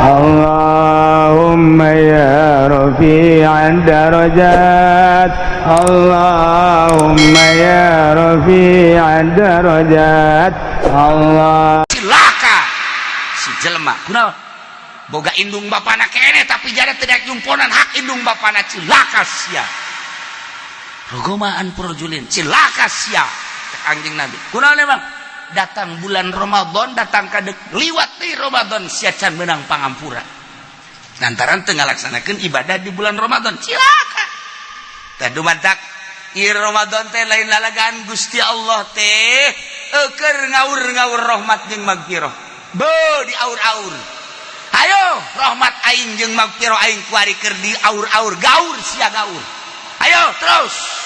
Allahumma ya rafi'ad darajat, Allahumma ya rafi'ad darajat. Allah cilaka si jelema kunaon boga indung bapana kene tapi jada tidak nyumponan hak indung bapana, cilaka sia. Rogomaan prajulin cilaka sia Kangjeng Nabi. Kunaon emang datang bulan Ramadan, datang kadek liwat di Ramadan sia can menang pangampura lantaran teu ngalaksanakeun ibadah di bulan Ramadan, cilaka. Tah dumadak ieu Ramadan teh lain lalagaan Gusti Allah teh keur ngaur-ngaur rahmat jeung magfirah. Beuh di aur-aur. Ayo rahmat aing jeung magfirah aing kuari keur di aur-aur, gaur sia gaur. Ayo terus.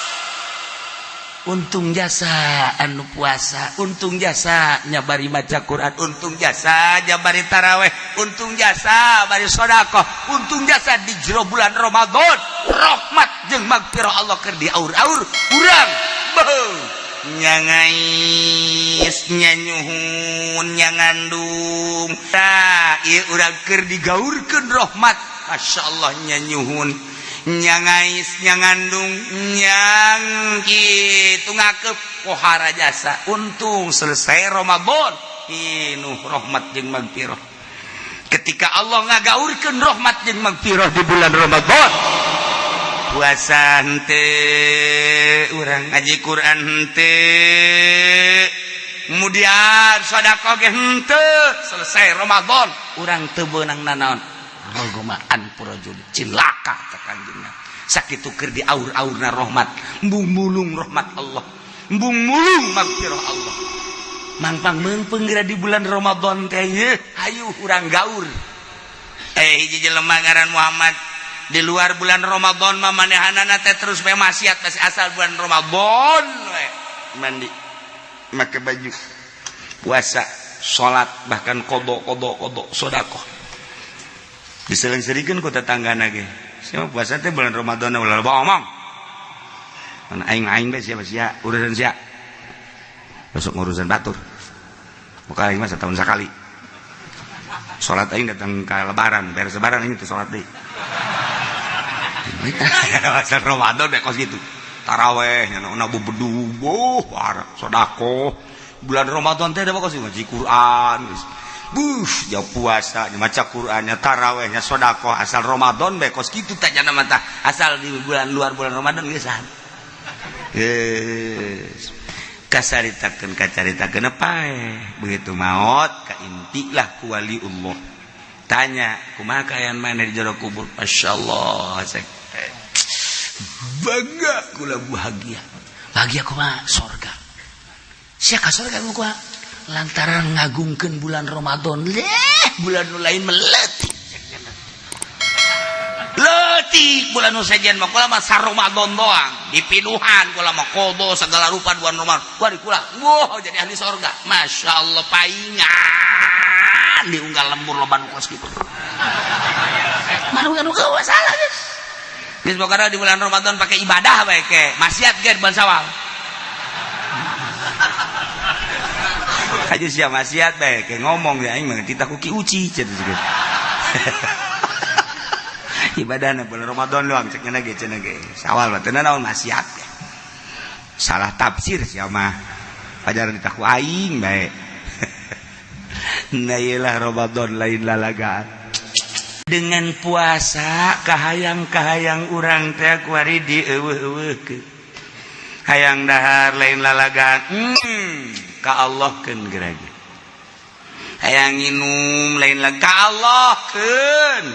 Untung jasa anu puasa, untung jasa nyabari maca Quran, untung jasa nyabari taraweh, untung jasa bari sedekah, untung jasa di jero bulan Ramadan rahmat jeung magfirah Allah keur di aur-aur urang beuh nyangais nyanyuhun nyangandung tah ieu urang keur digaurkeun rahmat masyaallah nyanyuhun nyangais nyangandung nyang kitu ngakep pohara jasa untung selesai Ramadan inuh rahmat jeung magfirah. Ketika Allah ngagaurkeun rahmat jeung magfirah di bulan Ramadan, puasa henteu urang ngaji Quran henteu kemudian sedekah ge henteu selesai Ramadan urang teu beunang nanaon rogomaan prajul cilaka ka Kanjengna sakitu keur di aur-aurna rahmat embung mulung rahmat Allah embung mulung magfirah Allah mangpang meungpeung geura di bulan Ramadan teh ye hayu urang gaur hiji jelema ngaran Muhammad di luar bulan Ramadan mah manehanana teh terus bae maksiat masih asal bulan Ramadan we mandi make baju puasa salat bahkan qada sedekah diseling-selingkeun ku tetanggana ge sia puasa teh bulan Ramadan ulah loba omong an aing teh sia urusan sia besok ngurusan batur muka aing mah setahun sekali salat aing datang ka lebaran beres lebaran aing teh salat deui puasa Ramadan be kos gitu taraweh nya bubedu parah sedekah bulan Ramadan teh da kos ngaji Quran jauh puasa maca Qurannya tarawehnya sedekah asal Ramadan be kos kitu teh nya mah asal di bulan luar bulan Ramadan geus kacaritakeun apa begitu maot ka inti lah ku waliullah tanya kumaha kaayaan maneh di jero kubur masyaallah bangga kula bahagia kumaha surga sia ka surga kumaha lantaran ngagungkeun bulan Ramadan bulan nu lain meletik bulan nu sajian mah kula mah Ramadan doang dipinuhan kula mah qada segala rupa bulan Ramadan kuari kula wah jadi ahli surga masyaallah paingan diunggal lembur loba nu kos kitu marugan eueuh salah geus pokona di bulan Ramadan pakai ibadah bae ke maksiat ge bulan Syawal aja sia maksiat bae ke ngomong ya aing mah kita kuki uci cenah ibadahna bulan Ramadan doang cek cenah ge Syawal mah teu naon maksiat salah tafsir sia mah pajaran ditaku aing bae nah iyalah Ramadan lain lalagaan dengan puasa kahayang-kahayang urang teh kuari dieueuh-eueuhkeun hayang dahar lain lalagaan ka Allah keun gerage hayang nginum lain lagi ka Allah keun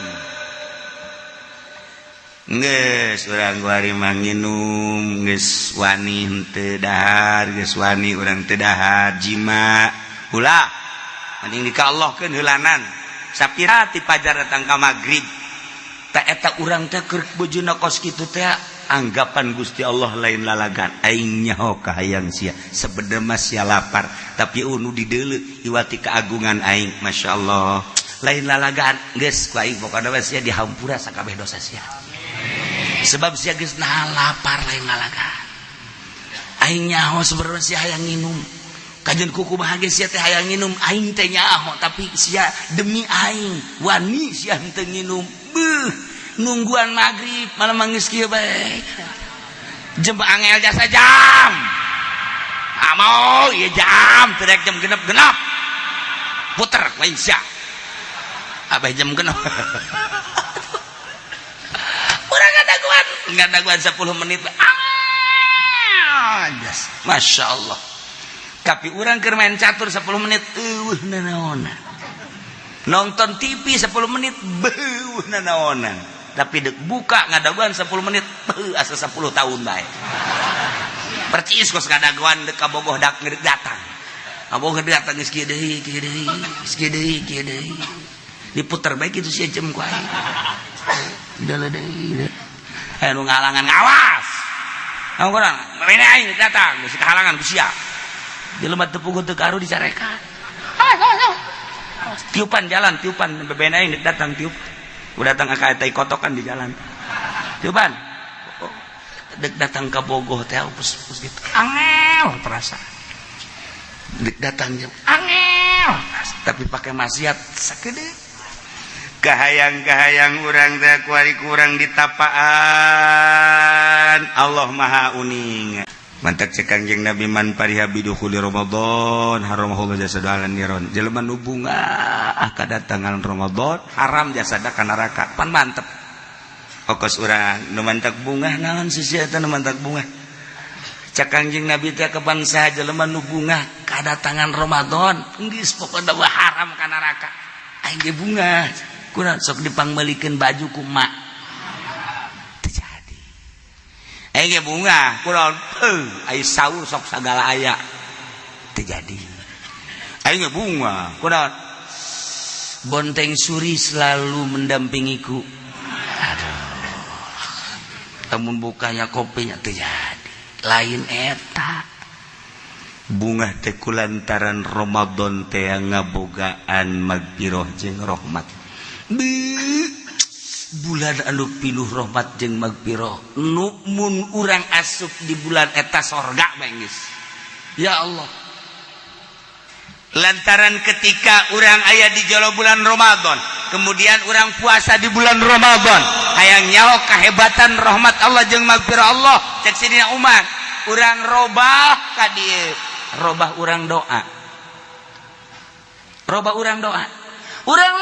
geus urang kuari mah nginum geus wani henteu dahar geus wani urang teu dahar jima ulah mending di ka Allah keun heulanan sapira ti pajar datang ka magrib tak eta urang teh keur bojona kos kitu teh anggapan Gusti Allah lain lalagan aing nyaho kahayang sia sebenarnya mah sia lapar tapi unu dideuleu iwati keagungan aing masyaallah lain lalagan geus ku aing pokona sia dihampura sakabeh dosa sia sebab sia geus nahan lapar lain lalagan aing nyaho sebenarnya sia hayang nginum kajian kuku bahagia sia teh hayang nginum aing teh nyaho tapi sia demi aing wani sia henteu nginum nungguan maghrib malah manggeus kieu bae jempa angel jasa jam mau ieu jam terek jam genep puter lain sia abah jam genep urang ngadaguan 10 menit Masya Allah tapi orang keur main catur 10 menit nanaonan nonton TV 10 menit nanaonan tapi dek buka ngadaguan 10 menit asa 10 tahun bae percis kos ngadaguan dek kabogoh dak ngeureuk datang abogoh datang geus kieu deui diputer bae kitu sia jam ku aing udah deui anu ngalangan ngawas aku kurang mana aing datang geus kahalangan ku sia jelema teu puguh teu karu dicarekan tiupan bebena aing datang tiup udah datang ka eta kotokan di jalan tiupan dek datang ka bogoh teh pus gitu angel terasa dek datang jam angel tapi pakai maksiat sakeudeut kahayang urang teh kuari kurang ditapaan Allah Maha Uning mantak cek Kangjeng Nabi man parihabidu khuli Ramadan haramahullah jasadalan niron jelema nu bunga kadatangan Ramadan haram jasada ka neraka pan mantep okos urang nu mantak bunga naon sia teh nu mantak bunga cek Kangjeng Nabi teh kapan saha jelema nu bunga kadatangan Ramadan geus pokona haram ka neraka aing ge bunga kurang sok dipangmelikeun baju ku mak ge bunga kurang ai saur sok sagala aya terjadi ai ge bunga kurang bonteng suri selalu mendampingiku aduh lamun bukanya kopinya terjadi lain eta bunga teh kulantaran Ramadan teh ngabogaan magfirah jeung rahmat bulan anu pinuh rahmat jeung magfirah mun urang asup di bulan eta sorga geus ya Allah lantaran ketika urang aya di jolo bulan Ramadan kemudian urang puasa di bulan Ramadan hayang nyaho kahebatan rahmat Allah jeung magfirah Allah cek sidina Umar urang robah ka dieu robah urang doa urang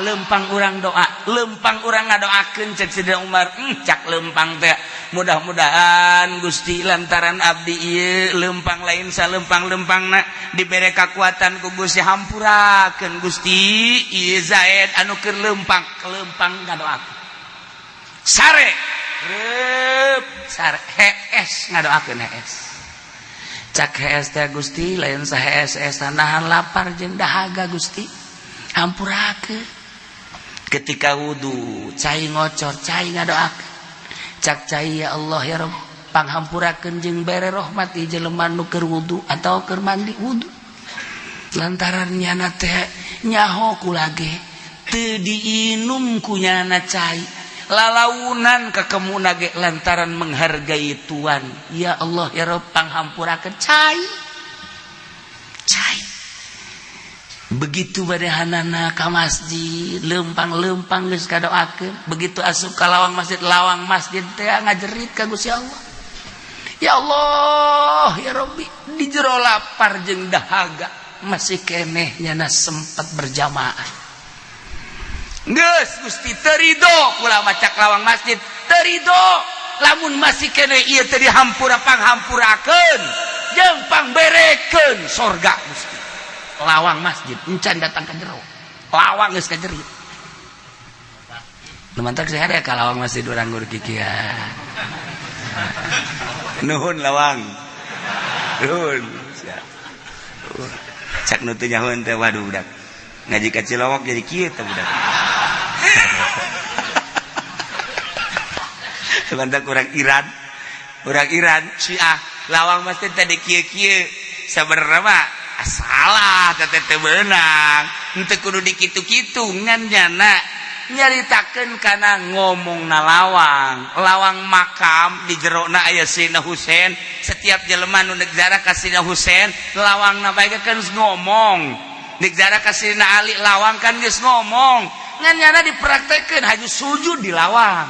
lempang urang doa lempang urang ngadoakeun cek sidina Umar cak lempang teh mudah-mudahan Gusti lantaran abdi ieu lempang lain salempang-lempangna dibere kakuatan ku Gusti hampurakeun Gusti ieu Zaid anu keur lempang ngadoakeun sare hees ngadoakeun hees cak hees teh Gusti lain sahees nahan lapar jeung dahaga Gusti hampurakeun ketika wudu cai ngocor cai ngadoakeun cak cai ya Allah ya Rabb panghampurakeun jeung bere rahmat di jelema nu keur wudu atau keur mandi wudu lantaran nyana teh nyaho kulage teu diinum ku nyana cai lalaunan ka kemuna ge lantaran menghargai Tuhan ya Allah ya Rabb panghampurakeun cai begitu badahanana ka masjid lempang geus kadoakeun begitu asup ka lawang masjid teh ngajerit ka Gusti Allah ya Allah ya Rabbi di jero lapar jeung dahaga masih keneh nyana sempat berjamaah geus Gusti teu ridho kula macak lawang masjid teu ridho lamun masih keneh ieu teh panghampurakeun jeung pangberekeun sorga Gusti lawang masjid encan datang ka jero lawang geus ka jerit lumantak sehari ka lawang masjid urang guru kikian nuhun lawang nuhun cak nu teu nyahoeun teh waduh budak ngaji ka Cilowok jadi kieu teh budak lumantak urang Iran Syiah lawang masjid tadi kieu-kieu sabenerna mah salah teteh beunang henteu kudu dikitu-kitu ngan nyana nyaritakeun kana ngomong na lawang makam di jerona aya Sayyidina Husain. Setiap jelema nu negara ka Sayyidina Husain lawangna bae kan ngomong, negara ka Sayyidina Ali lawang kan geus ngomong. Ngan nyana dipraktekeun haju sujud di lawang.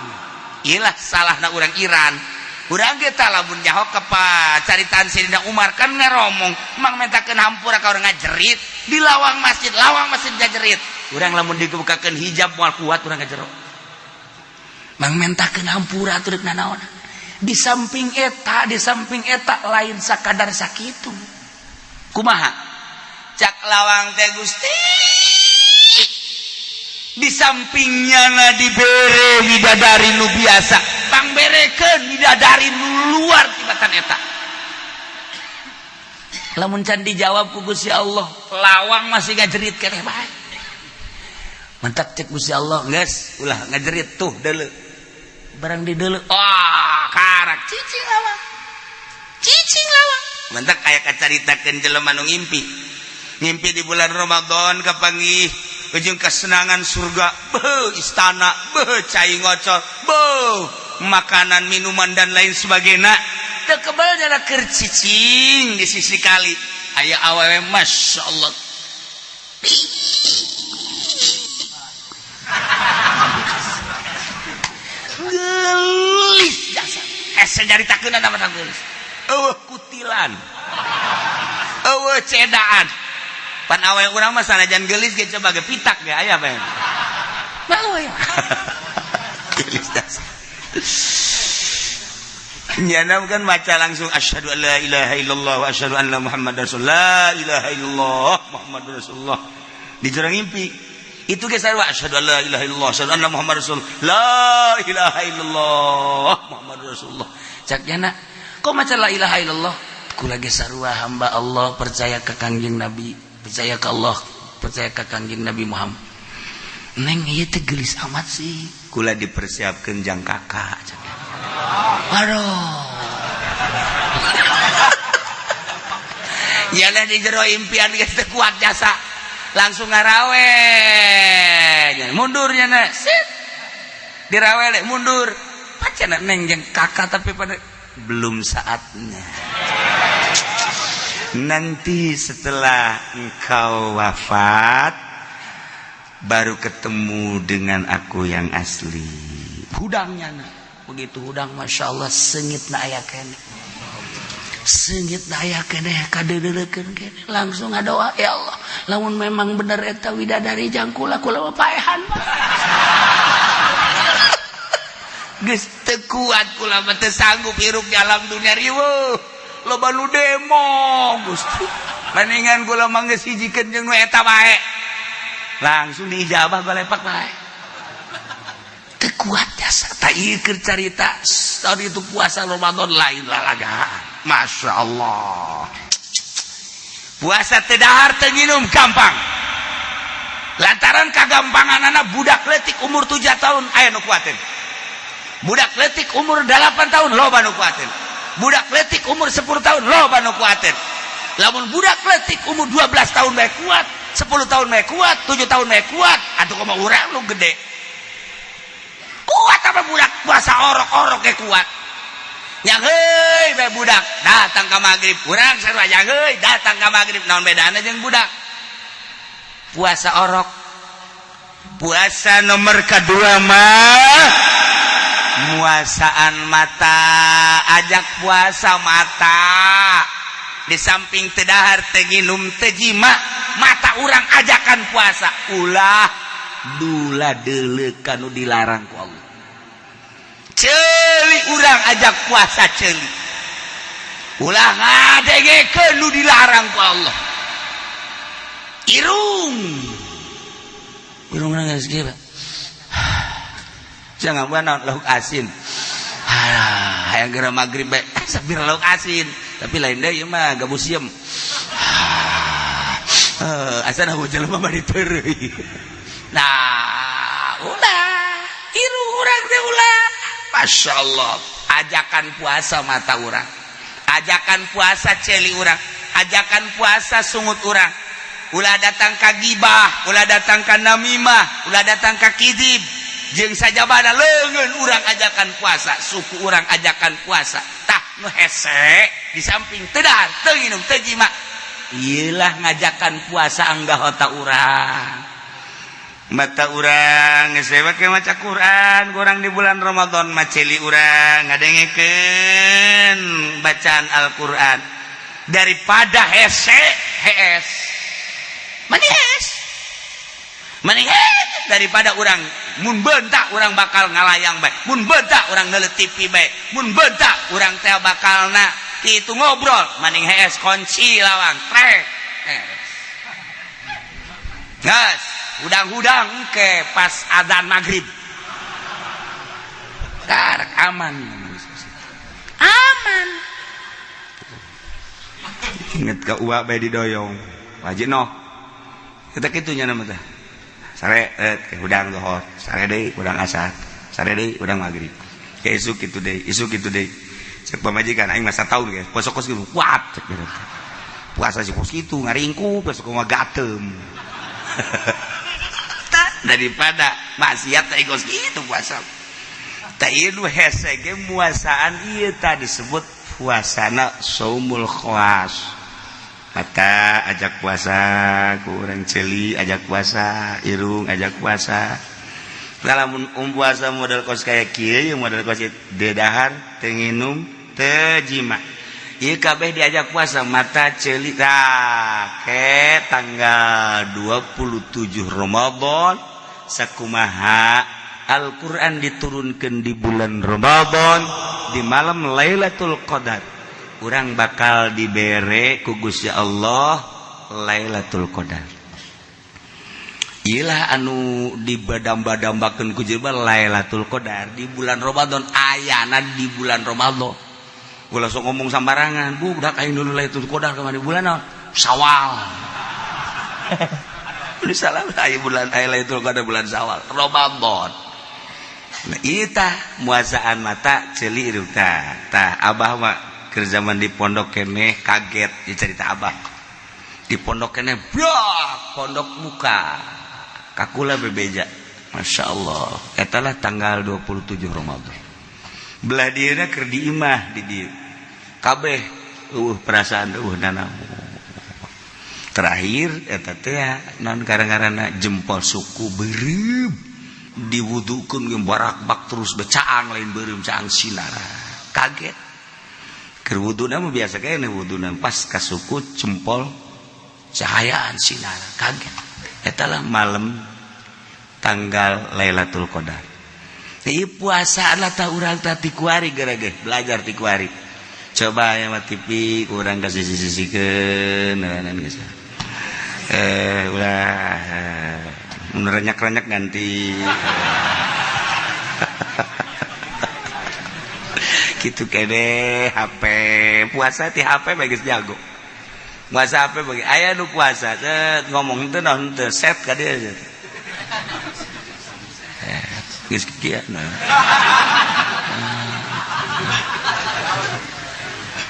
Iyalah salahna urang Iran. Urang ge tah lamun nyaho ka caritaan Sayyidina Umar kan ngaromong mang mentakeun hampura ka urang ngajerit di lawang masjid ngajerit. Urang lamun dibukakeun hijab moal kuat urang ngajero. Mang mentakeun hampura teu deuk nanaon. Di samping eta lain sakadar sakitu. Kumaha? Cak lawang teh Gusti. Di sampingnya na dibere widadari nu biasa, pangberekeun widadari nu luar tibatan eta. Lamun can dijawab ku Gusti Allah, lawang masih ngajerit keneh bae. Mentak cek Gusti Allah, geus ulah ngajerit tuh deuleu. Barang di deuleu, karak cicing lawang. Mentak aya kacaritakeun jelema nu ngimpi. Ngimpi di bulan Ramadan kapanggih ujung kesenangan surga, istana, cai ngocor, makanan, minuman dan lain sebagainya. Teu kebal jana keur cicing di sisi kali. Aya awewe Masya Allah. Gelis jasa. Ese nyaritakeun nama gelis. Eueuh kutilan. Eueuh cedaan. Pan awe urang mah sanajan geulis ge coba ge pitak ge aya bae. Malu ya. Geulis das. Nyana kan baca langsung asyhadu an la ilaha illallah wa asyhadu anna muhammadar rasulullah. La ilaha illallah muhammadur rasulullah. Di jurang ngimpi. Itu ge sarua asyhadu an la ilaha illallah asyhadu anna muhammadar rasul. La ilaha illallah muhammadur rasulullah. Cak nyana, kok maca la ilaha illallah? Kula ge sarua hamba Allah percaya ka Kangjeng Nabi. Percaya ke Allah, percaya ke Kangjeng Nabi Muhammad. Neng ieu teh geulis amat sih. Kula dipersiapkeun jang kakak. Aduh. Yana di jero impian geus teu kuat jasa. Langsung ngarawe. Mundur nya sit. Dirawe mundur. Pacana neng jeung kakak tapi pada belum saatnya. Nanti setelah engkau wafat baru ketemu dengan aku yang asli. Hudangnya nah. Begitu hudang Masya Allah sengit na aya keneh. Sengit na aya keneh kadeuleukeun keneh langsung ngadoa ya Allah lamun memang bener eta widadari jangkula kula mah paehan mah. Geus teu kuat kula mah teu sanggup hirup di alam dunia riweuh. Loba nu demo Gusti. Mendingan kula mah geus hijikeun jeung nu eta bae. Langsung diijabah balepak bae. Teu kuat jasa. Ta ieu keur carita tadi itu puasa Ramadan lain lalagaan. Masya Allah. Puasa teu dahar teu nginum gampang. Lantaran kagampanganana budak leutik umur 7 tahun aya nu kuateun. Budak leutik umur 8 tahun loba nu kuateun. Budak letik umur 10 tahun loba nu kuateun. Lamun budak letik umur 12 tahun bae kuat, 10 tahun bae kuat, 7 tahun bae kuat, atuh kumaha urang nu gede. Kuat apa budak puasa orok-orok ge kuat. Yang heuy bae budak datang ka magrib, urang sarua yang heuy datang ka magrib naon bedana jeung budak. Puasa orok. Puasa nomor kedua mah muasaan mata, ajak puasa mata. Di samping teu dahar teu nginum teu jima, mata urang ajakan puasa. Ulah dula deuleu kanu dilarang ku Allah. Ceuli urang ajak puasa ceuli. Ulah ngadengekeun nu dilarang ku Allah. Irung geus kieu. Jangan buana lauk asin. Hayang geura magrib bae sabir lauk asin, tapi lain deui ieu mah gabus sieum. Asana hujan mah bari teureui. Nah, ulah hiru urang teh ulah. Masya Allah, ajakan puasa mata urang. Ajakan puasa celi urang, ajakan puasa sungut urang. ulah datang ka gibah, ulah datang ka namimah, ulah datang ka kizib. Jeung sajabana leungeun urang ajakan puasa, suku urang ajakan puasa. Tah nu hese di samping teu dahar, teu nginum, teu jima. Ieulah ngajakan puasa anggahota urang. Mata urang geus make maca Quran, urang di bulan Ramadan maceli urang ngadengekeun bacaan Al-Qur'an daripada hese hees. Manis daripada orang mun bentak orang bakal ngalayang bae, mun bentak orang neuleut TV bae, mun bentak orang teh bakalna itu ngobrol maning hees kunci lawang trek. Gas udang-udang ke pas adzan maghrib karek aman inget ka uwa bae didoyong wajib noh kita kitunya nama teh sare udang dohor sare deui udang asar sare deui udang maghrib ke isuk kitu deui cek pamajikan aing masa taun ge poso kos kitu kuat cek puasa si kos kitu ngaringku poso mah gateum daripada maksiat teh kos kitu puasa tah ieu hese ge muasaan ieu tah disebut puasana saumul khawas. Mata ajak puasa, kurang celi ajak puasa, irung ajak puasa. Lamun puasa model kos kayak kieu, model kos dedahar, teu nginum, teu jima. Ieu kabeh diajak puasa, mata celi tah ke tanggal 27 Ramadan sakumaha Al-Qur'an diturunkeun di bulan Ramadan di malam Lailatul Qadar. Urang bakal dibere ku Gusti Allah Lailatul Qadar. Iyalah anu dibadam-badambakeun ku jelema Lailatul Qadar di bulan Ramadan, ayana di bulan Ramadan. Ulah sok ngomong sambarangan, budak aing dulu Lailatul Qadar ka mana bulan naon? Syawal. Ini salah aya bulan Lailatul Qadar bulan Syawal, Ramadan. Nah, itah muasaan mata ceuli tah abah mah keur zaman di pondok keneh kaget di cerita abah di pondok keneh pondok muka kakula bebeja Masya Allah etalah tanggal 27 Ramadan belah dieuna keur diimah di dieu kabeh perasaan nana terakhir eta teh naon karang-karana jempol suku beureum diwudukeun ge barak-bak terus becaang lain beureum caang sinar kaget keur wuduna mah biasa kene wuduna pas ka suku jempol cahayaan sinar kaget eta lah malam tanggal Lailatul Qadar. Ieu puasa lah tah urang tah ti kuari geura ge belajar ti kuari. Coba aya mah TV urang ka sisi-sisikeun naon geus. Ulah mun renyak-renyak ganti. Gitu kene HP puasa ti HP bagus jago puasa HP bagi aya nu puasa ngomong teu naon teu set ka dieu geus kieu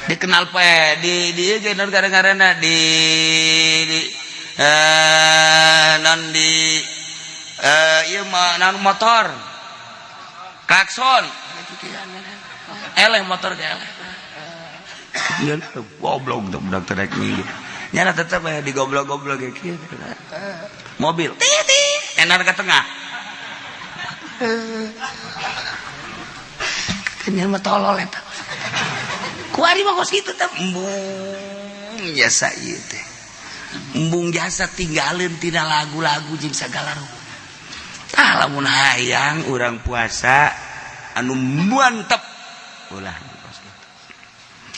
dikenal pe di ieu ge naon gara-garana di non di ieu mah naon motor klakson eleh motor ke eleh ngan goblok budak terek minggu nyana tetep di goblok-goblok kayak kieu mobil tit enar ka tengah kenyan mah tolol eta kuari mah kos kitu teh embung jasa ieu teh embung jasa tinggalin tina lagu-lagu jeung sagala rupa tah lamun hayang urang puasa anu mantep ulah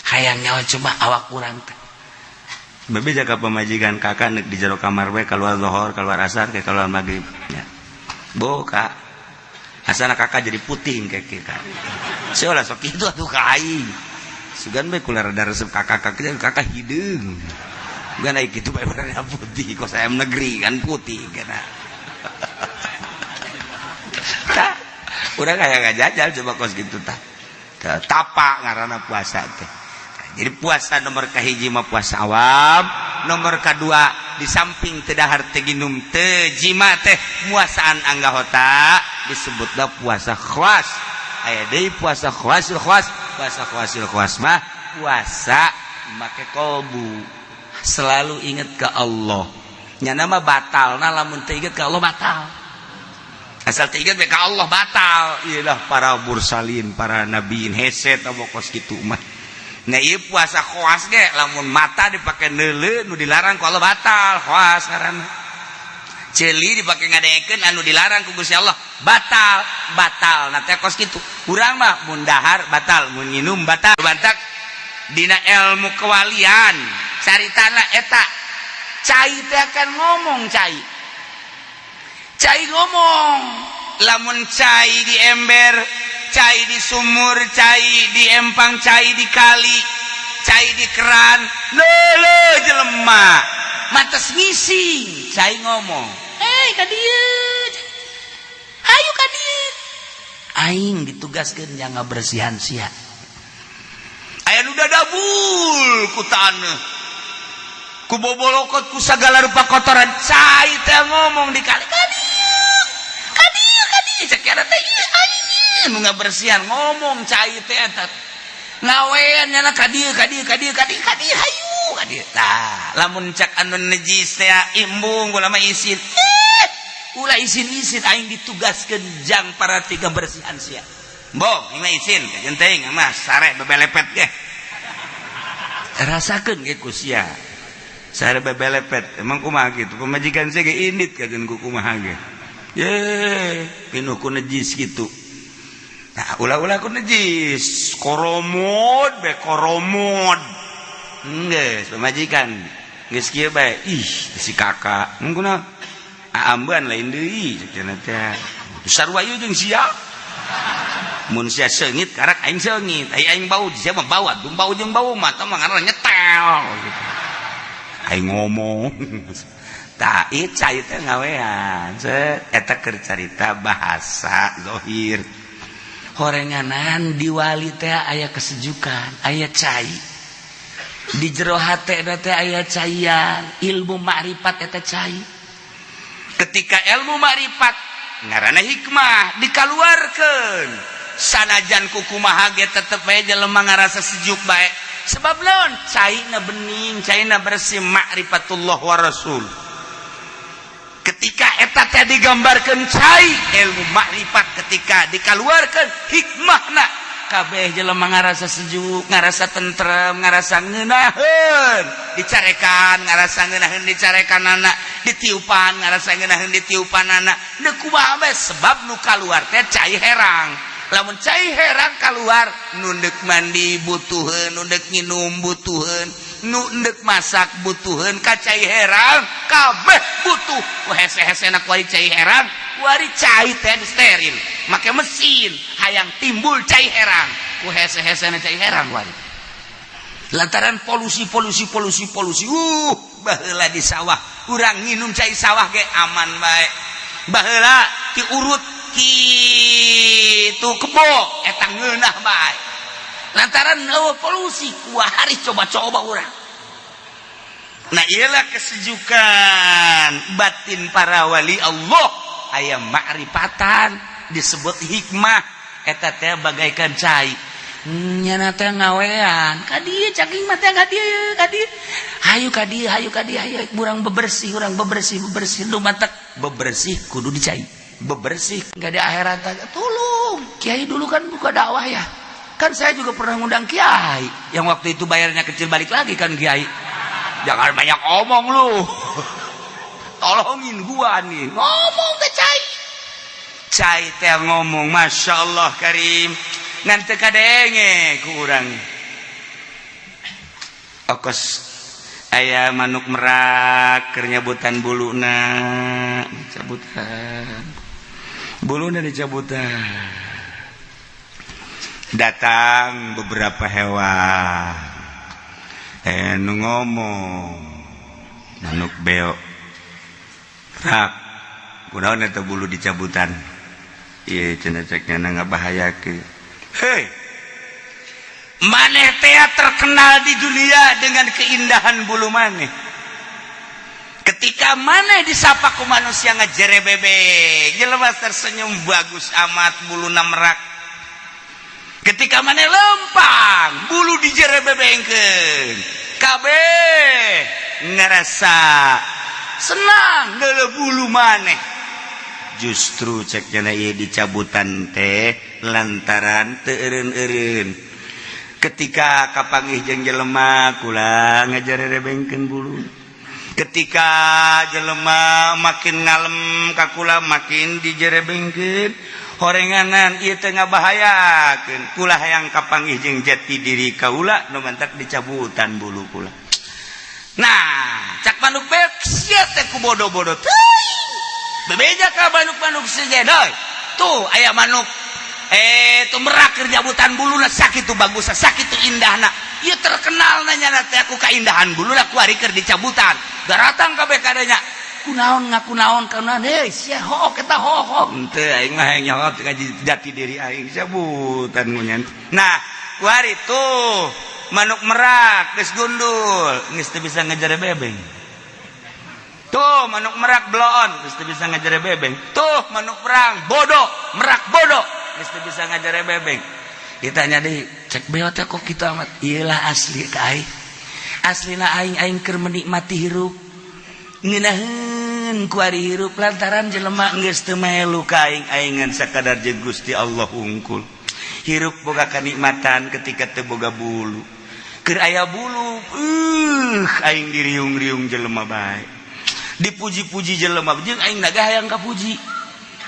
hayangnya coba awak kurang teh bebe jaga pemajikan kakak nek di jero kamar we keluar zuhur keluar asar ke keluar maghrib nya boka asana kakak jadi puting kayak kita seolah sok itu atuh ka aing sugan we kula rada resep kakak hideung bukan aya kitu bae warna putih kos ayam negeri kan putih kana tah urang aya ngajajal coba kos kitu tah tapak ngaranna puasa teh. Jadi puasa nomor kahiji mah puasa awam, nomor kedua di samping teu dahar teu ginum teu jima teh muasaan anggahota disebutna puasa khawas. Aya deui puasa khawasul khawas. Puasa khawasul khawas mah puasa make kolbu, selalu ingat ke Allah. Nya nama batalna lamun teu inget ka Allah batal. Asal teu inget ka Allah batal. Iyalah para mursalin, para nabiin hese tah kos kitu mah. Nah ieu puasa khawas ge lamun mata dipake neuleuh nu dilarang ku Allah batal, khawas ngaranna. Ceuli dipake ngadengekeun anu dilarang ku Gusti Allah batal, batal. Nah teh kos kitu. Urang mah mun dahar batal, mun nginum batal. Bantak dina ilmu kewalian caritana eta cai teh akan ngomong cai ngomong lamun cai di ember, cai di sumur, cai di empang, cai di kali, cai di keran, leuleuh jelema mates ngising cai ngomong ka dieu ayo ka dieu aing ditugaskeun jang ngabersihan sia aya nu dadabul ku taneuh ku bobolokot ku sagala rupa kotoran cai teh ngomong di kali ka dieu cek era teh ieu aing nu ngabersihan ngomong cai teh eta ngawean nya ka dieu hayu ka dieu tah lamun cek anu najis teh imbung ulah mah isin ulah isin aing ditugaskeun jang para tiga bersihan sia bong ini isin kajenting mah sare bebelepet ge rasakeun ge ku sia sare bebelepet emang kumaha kitu pamajikan saya ge indit kageun ku kumaha ge ye pinuh ku najis kitu. Nah ulah-ulah ku najis koromod geus pamajikan geus kieu bae ih si kakak mun kunaon aamban lain deui cenah teh sarua ieu jeung sia mun sia seungit karak aing seungit aing bau sia mah bau atuh bau jeung bau mah tah ngaranna nyetel gitu aing ngomong tah ieu cai teh ngawean eta keur carita bahasa zahir horenganan di wali teh aya kesejukan aya cai di jero hatena teh aya caian ilmu makrifat eta cai ketika ilmu makrifat ngaranna hikmah dikaluarkeun sanajan kukumaha ge tetep bae jelema ngarasa sejuk bae sebab naon caina bening caina bersih ma'rifatullah wa rasul ketika eta teh digambarkeun cai ilmu makrifat ketika dikaluarkeun hikmahna kabeh jelema ngarasa sejuk ngarasa tentrem ngarasa ngeunaheun dicarekan ngarasa ngeunaheun dicarekanana ditiupan ngarasa ngeunaheun ditiupanana deuk kumaha bae sebab nu kaluar teh cai herang. Lamun cai herang keluar nu deuk mandi butuheun nu deuk nginum butuheun nu deuk masak butuheun ka cai herang kabeh butuh ku hese-hesena ku ari cai herang ku ari cai teh steril make mesin hayang timbul cai herang ku hese-hesena cai herang ku ari lantaran polusi baheula di sawah urang nginum cai sawah ge aman bae baheula diurut kitu kebo eta ngeunah bae lantaran polusi kuahari coba-coba urang. Nah ialah kesejukan batin para wali Allah aya ma'rifatan disebut hikmah eta teh bagaikan cai nyana teh ngawean ka dieu cangking mah teh ka dieu hayu ka dieu urang bebersih nu matak bebersih kudu dicai bebersih nggak di akhirat aja tolong kiai dulu kan buka dakwah ya kan saya juga pernah ngundang kiai yang waktu itu bayarnya kecil balik lagi kan kiai jangan banyak omong lu tolongin gua nih ngomong ke cai teh ngomong masya Allah karim nanti kadenge kurang okos aya manuk merak keur nyabutan buluna cabutan buluna dicabutan datang beberapa hewan nu ngomong manuk beo rak kunaon eta bulu dicabutan ieu cenah cekna ngabahayakeun hei maneh teh terkenal di dunia dengan keindahan bulu maneh ketika mana disapa ku manusia ngajerebebeng jelema tersenyum bagus amat buluna merak ketika mana lempang bulu dijerebebengkeun kabeh ngerasa senang geuleuh bulu maneh justru cek cenah ieu dicabutan teh lantaran teu eureun-eureun ketika kapanggih jeung jelema kula ngajerebengkeun bulu ketika jelema makin ngalem ka kula makin dijerebengkeun horenganan ieu teh ngabahayakeun kula hayang kapanggih jeung jati diri kaula nu mantak dicabutan bulu kula nah cak manuk beuk sia teh ku bodo-bodo teuing bebeja ka manuk-manuk sejedoy tuh aya manuk tuh merak keur nyabutan buluna sakitu bagusna sakitu indahna ieu terkenal nanya teh aku kaindahan buluna ku ari keur dicabutan daratang kabeh kadanya kunaon ngaku naon kana heuh sia hook eta hook henteu aing mah hayang nyawa jati diri aing cabutan munyan nah ku ari tuh manuk merak geus gundul geus teu bisa ngajerebebeng tuh manuk merak bloon geus teu bisa ngajerebebeng tuh manuk perang bodoh merak bodoh geus teu bisa ngajerebebeng ditanya deui cek beo teh kok kitu amat ieu lah asli ka aing aslina aing keur menikmati hirup ngeunaheun ku ari hirup lantaran jelema geus teu melu ka aing-aingan sakadar jeung Gusti Allah hungkul hirup boga kanikmatan ketika teu boga bulu keur aya bulu aing diriung-riung jelema bae dipuji-puji jelema jeung aing naga hayang kapuji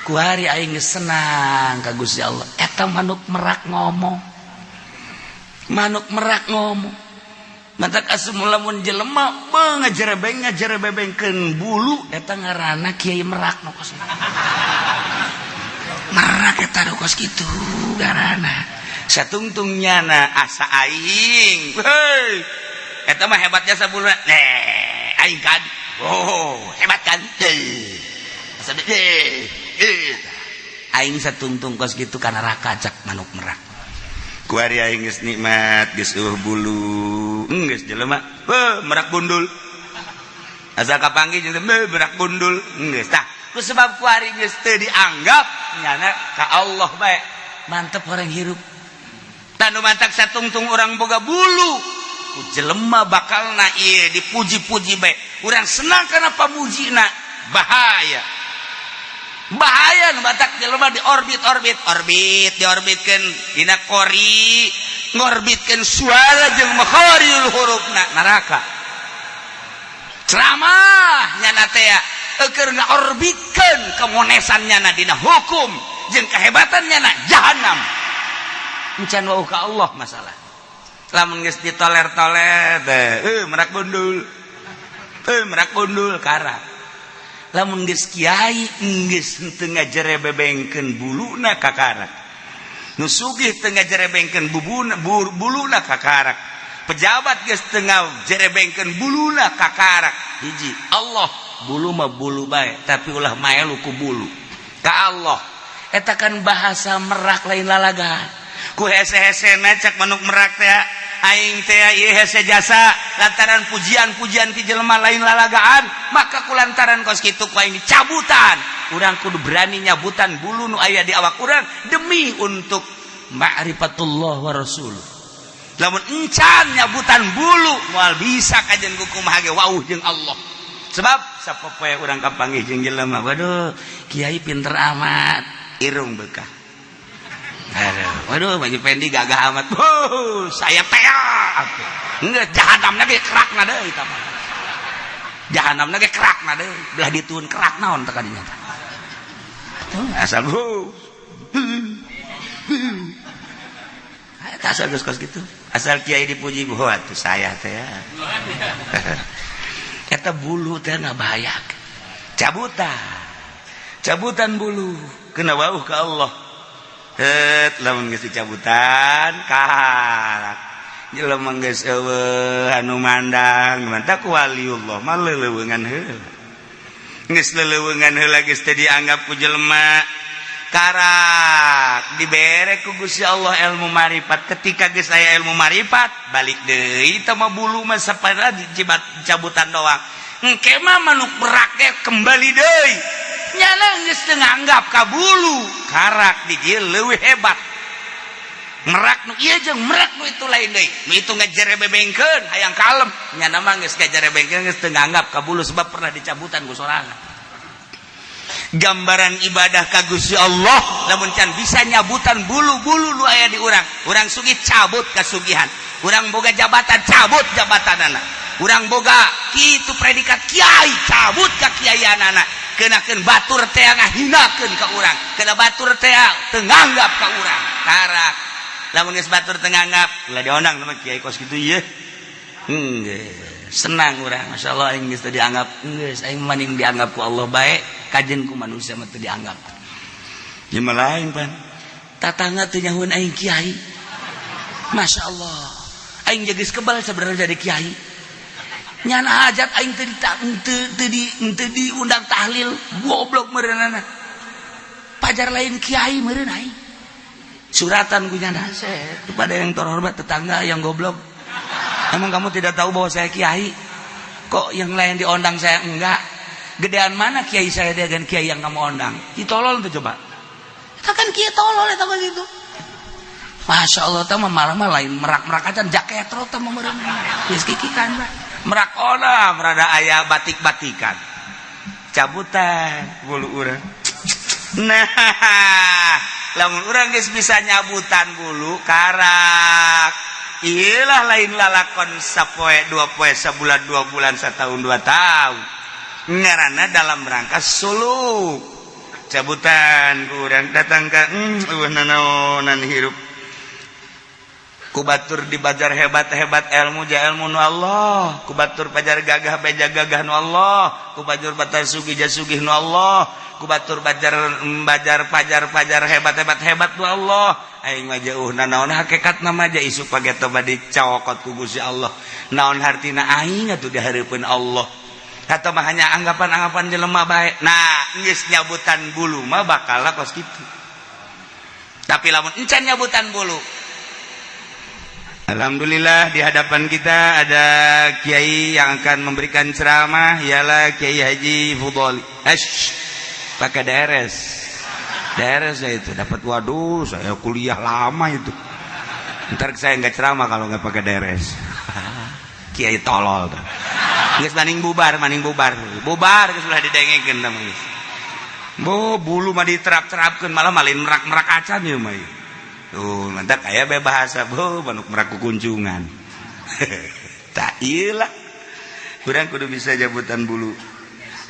ku hari aing geus senang ka Gusti Allah eta manuk merak ngomong mantak asup lamun jelema ngajerebengkeun bulu eta ngaranna Kiai Merak nu kos merak eta nu kos kitu ngaranna satungtungnyana asa aing heuh eta mah hebatnya sabuluna aing kan oh hebat kan asa aing satungtung kos kitu kana rakacak manuk merak ku ari aing geus nikmat geus bulu geus jelema merak bundul asal kapanggih jeung merak bundul geus tah ku sebab ku ari geus teu dianggap nyana ka Allah bae mantep orang hirup tanu mantak satungtung urang boga bulu ku jelema bakalna ieu dipuji-puji bae urang senang kana pamujina bahaya nu batak jelema diorbitkeun dina kori ngorbitkeun suara jeung makharijul hurufna neraka ceramah nyana teh keur ngaorbitkeun kemonesan nyana dina hukum jeung kehebatan nyana jahanam encan wau ka Allah masalah lamun geus ditoler-toler merak bundul karak lamun geus kiai geus teu ngajerebebengkeun buluna ka karak nu sugih teu ngajerebengkeun buluna ka karak pejabat geus teu ngajerebengkeun buluna ka karak hiji Allah bulu mah bulu bae tapi ulah maelu ku bulu ka Allah eta kan bahasa merak lain lalagan ku hese-hesena cak manuk merak teh aing teh ieu hese jasa lantaran pujian-pujian ti jelema lain lalagaan maka kulantaran kos kitu ku aing dicabutan urang kudu berani nyabutan bulu nu aya di awak urang demi untuk ma'rifatullah wa rasul lamun encan nyabutan bulu moal bisa kajen kumaha ge wauh jeung Allah sebab sapopoe urang kapanggih jeung jelema waduh kiai pinter amat irung bekah waduh baju pendi gagah amat saya teak enggak jahanamna ge kerakna deui eta mah jahanamna ge kerakna deui belah dituun kerak naon teh kadinya asal asal geus kos kitu asal kiai dipuji wah atuh saya teh eta bulu teh ngabahayakeun cabutan bulu kena wauh ka Allah lamun geus dicabutan karak jelema geus eueuh anu mandang mantap ku waliullah mah leuleuweungan heula geus leuleuweungan heula geus teu dianggap ku jelema karak dibere ku Gusti Allah ilmu marifat ketika geus aya ilmu marifat balik deui teh mah bulu mah sapada dicabutan doang engke mah manuk merak ge kembali deui nyana geus teu nganggap ka bulu karak di dieu leuwih hebat merak nu ieu jeung merak nu itu lain deui nu itu ngajerebebengkeun hayang kalem nyana mah geus ngajerebengkeun geus teu nganggap ka bulu sebab pernah dicabutan ku sorangan gambaran ibadah ka Gusti Allah lamun can bisa nyabutan bulu-bulu nu aya di urang sugih cabut kasugihan urang boga jabatan cabut jabatanana urang boga kitu predikat kiai cabut ka kiaianana keunakeun batur teh ngahinakeun ka urang keuna batur teh teu nganggap ka urang karak lamun geus batur teu nganggap ulah diondang sama kiai kos kitu ieu senang urang masyaallah aing geus teu dianggap geus aing maning dianggap ku Allah bae kajen ku manusia mah teu dianggap ieu mah lain pan tatangga teu nyahoeun aing kiai masyaallah aing geus kebal sebenarnya jadi kiai nyana hajat aing teu diundang tahlil goblok meureunana pajar lain kiai meureun aing suratan ku nyana kepada yang terhormat tetangga yang goblok emang kamu tidak tahu bahwa saya kiai kok yang lain diundang saya enggak gedean mana kiai saya dengan kiai yang kamu undang ditolol tuh coba kita kan kiai tolol eta mah gitu Masya Allah teh mah malah lain merak-merak acan jaket ro teh mah meureun geus kikikan mah merak ona merada aya batik-batikan cabutan bulu urang nah lamun urang geus bisa nyabutan bulu karak iyalah lain lalakon sapoe dua poe sabulan 2 bulan satahun 2 tahun ngaranna dalam rangka suluk cabutan urang datang ka nanaonan hirup kubatur dibajar hebat-hebat ilmu ja ilmu nu Allah kubatur pajar gagah beja gagah nu Allah kubatur batar sugih ja sugih nu Allah kubatur bajar pajar hebat nu Allah aing mah jauh naon hakikatna mah ja isuk pageta bade cawokot ku Gusti Allah naon hartina aing atuh di hareupeun Allah atau mah hanya anggapan-anggapan jelema bae nah geus nyabutan bulu mah bakal kos kitu tapi lamun encan nyabutan bulu alhamdulillah di hadapan kita ada kiai yang akan memberikan ceramah ialah Kiai Haji Fudhali pakai DRS saya itu dapat waduh saya kuliah lama itu ntar saya nggak ceramah kalau nggak pakai DRS kiai tolol tuh geus maning bubar geus ulah didengekeun tah geus bulu mah diterap-terapkeun malah malin merak-merak acan ieu mah tuh mantap aya bahasa manuk merak kunjungan tak iyalah urang kudu bisa jabutan bulu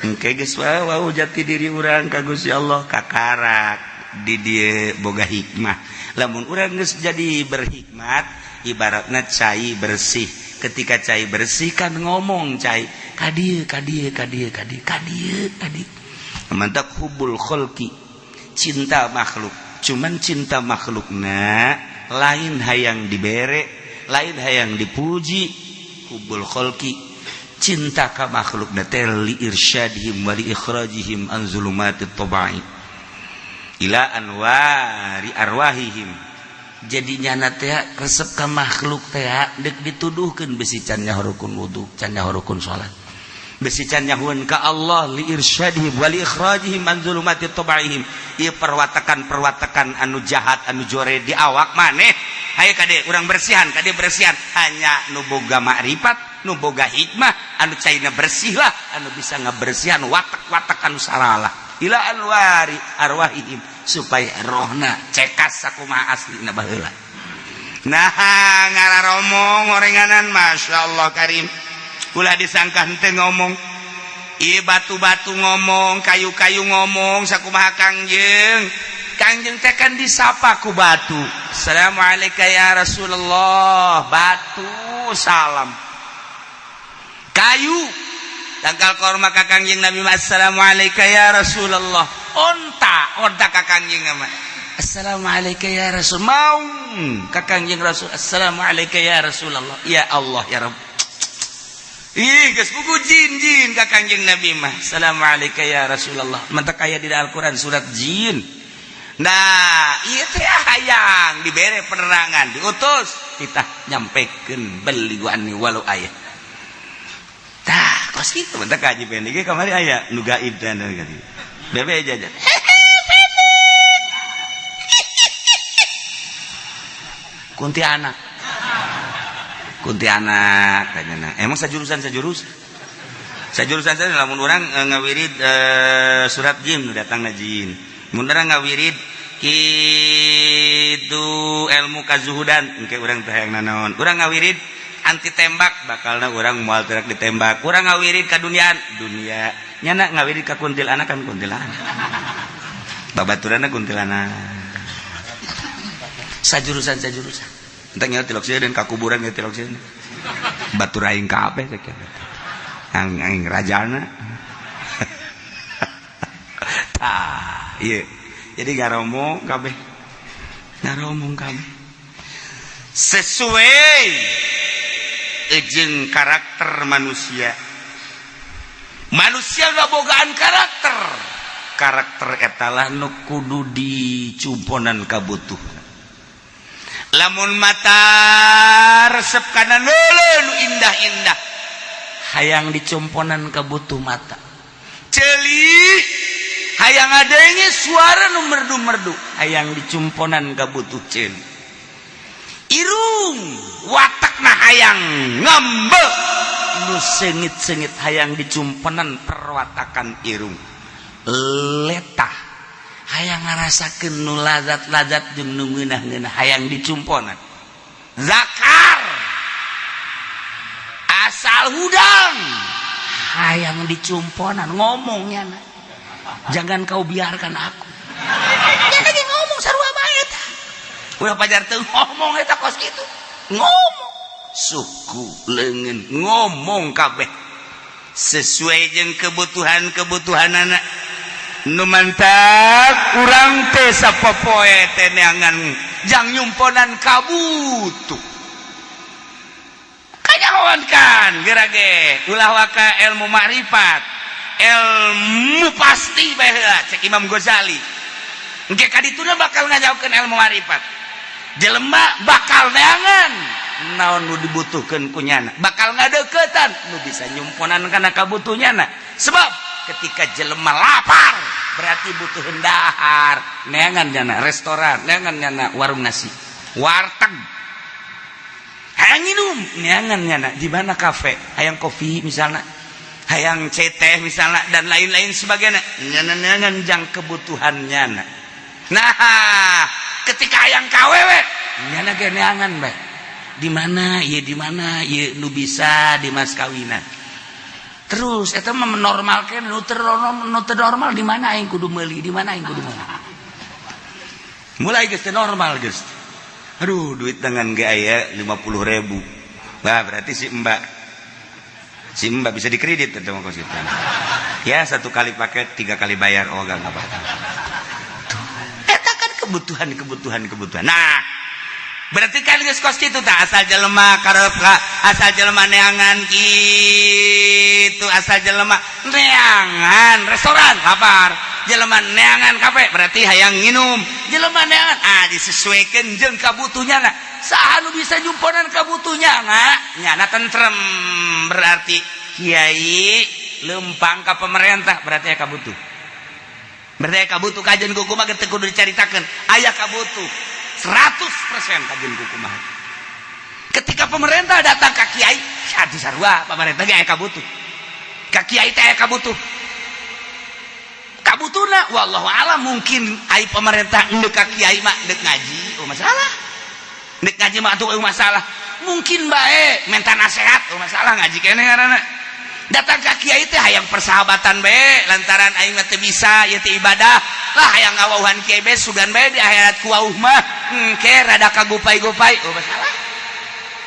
engke geus wau jati diri urang ka Gusti Allah kakarak di dieu boga hikmah lamun urang geus jadi berhikmat ibaratna cai bersih ketika cai bersih kan ngomong cai kadieu mantap hubul khalqi cinta makhluk cuman cinta makhlukna lain hayang dibere lain hayang dipuji hubul khalqi cinta ka makhlukna teh li irsyadihim wa li ikhrajihim an zulumatit tabai ila anwari arwahihim jadi nyana teh resep ka makhluk teh deuk dituduhkeun besi can nyaho wudu can nyaho salat besi can nyahoeun ka Allah li irsyadihim wa li ikhrajihim an zulumatit tabaihim ieu perwatakan anu jahat anu jore di awak maneh haye kade urang bersihan hanya nu boga makrifat nu boga hikmah anu caina bersih lah anu bisa ngabersihan watak-watak anu salalah ila anwari arwahihim supaya rohna cekas sakumaha aslina baheula nah ngararomong ngorenganan masyaallah karim ulah disangka henteu ngomong ieu batu-batu ngomong kayu-kayu ngomong sakumaha kangjeng teh kan disapa ku batu assalamualaikum ya Rasulullah batu salam kayu tangkal korma ka kangjeng Nabi assalamualaikum ya Rasulullah onta ka kangjeng mah assalamualaikum ya Rasul mau ka kangjeng Rasul assalamualaikum ya Rasulullah ya Allah ya Rabb geus buku jin ka kangjeng Nabi mah assalamualaikum ya Rasulullah mantak aya di Al-Qur'an surat jin nah ieu teh hayang dibere penerangan diutus kita nyampekeun beliwani walau aya tah kos kitu bentar kaji pendek ge kamari aya nu gaib teh gitu. Bebe jajan. Kuntilanak kayaknya. Emang sajurusan saja lamun orang ngawirid surat jin datang na jin. Mun urang ngawirid kitu ilmu kazuhudan engke urang teh hayang nanaon. Urang ngawirid anti tembak bakalna urang moal terak ditembak. Urang ngawirid ka dunia nyana ngawirid ka kuntilanak kan kuntilanak. Babaturanna kuntilanak. Sajurusan entah nyawa tilok sih dan kakuburan nyawa tilok sih batu raing kape yang rajana iya jadi ngaromong kape sesuai jeung karakter manusia gak bogaan karakter etalah nu kudu dicumponan kabutuh. Lamun mata resep kana leuleul nu indah-indah hayang dicomponan ka butuh mata ceuli hayang adenge suara nu merdu-merdu hayang dicumponan ka butuh ceuli irung watakna hayang ngambek nu seungit-seungit hayang dicumponan perwatakan irung letah hayang ngarasakeun nu lazat-lazat jeung nu ngeunah-ngeunah hayang dicumponan zakar asal hudang hayang dicumponan ngomongnya jangan kau biarkan aku ya lagi ngomong sarua bae eta ulah pajar teu ngomong eta kos kitu ngomong suku leungeun ngomong kabeh sesuai jeung kebutuhan-kebutuhanana nu mantak urang teh sapopoe teh neangan jang nyumponan kabutuh kanyahoankan gerage ulah waka ilmu makrifat ilmu pasti bae heula cek Imam Ghazali engke kadituna bakal ngajaokeun ilmu makrifat jelema bakal neangan naon nu dibutuhkeun ku nyana bakal ngadeuketan nu bisa nyumponan kana kabutuhnyana sebab ketika jelema lapar berarti butuh dahar neangan nyana restoran neangan nyana warung nasi warteg hayang minum neangan nyana di mana kafe hayang kopi misalnya hayang teh misalnya dan lain-lain sebagainya nyana neangan jang kebutuhan nyana nah ketika hayang kawewe nyana ge neangan bae di mana ieu nu bisa di mas kawinan terus eta mah menormalkeun nu teu normal di mana aing kudu meuli di mana aing kudu meuli mulai geus teu normal geus aduh duit tangan ge aya 50.000 wah berarti si mbak bisa dikredit eta mah kos kitu ya 1 kali paket 3 kali bayar oh gak apa-apa eta kan kebutuhan nah berarti kan geus kos kitu tah asal jelema karep asal jelema neangan kitu asal jelema neangan restoran lapar jelema neangan kafe berarti hayang nginum jelema neangan disesuaikeun jeung kabutuhnyana saha nu bisa nyumponan kabutuhnyana nyana tentrem berarti kiai lempang ka pemerintah berarti aya kabutuh kajen kumaha teu kudu dicaritakeun aya kabutuh 100% kajian kumaha. Ketika pemerintah datang ke kiai, atuh sarua pemerintah ge aya kabutuh. Ka kiai teh aya kabutuh. Kabutuna wallahu alam mungkin ai pemerintah endeu ka kiai mah deuk ngaji, masalah. Deuk ngaji mah atuh masalah. Mungkin bae minta nasihat, masalah ngaji keneh ngaranna. Datang ka kiai teh hayang persahabatan bae lantaran aing mah teu bisa ieu teh ibadah lah hayang ngawauhan kiai bae sugan bae di akhirat ku wauh mah engke rada kagupai-gupai masalah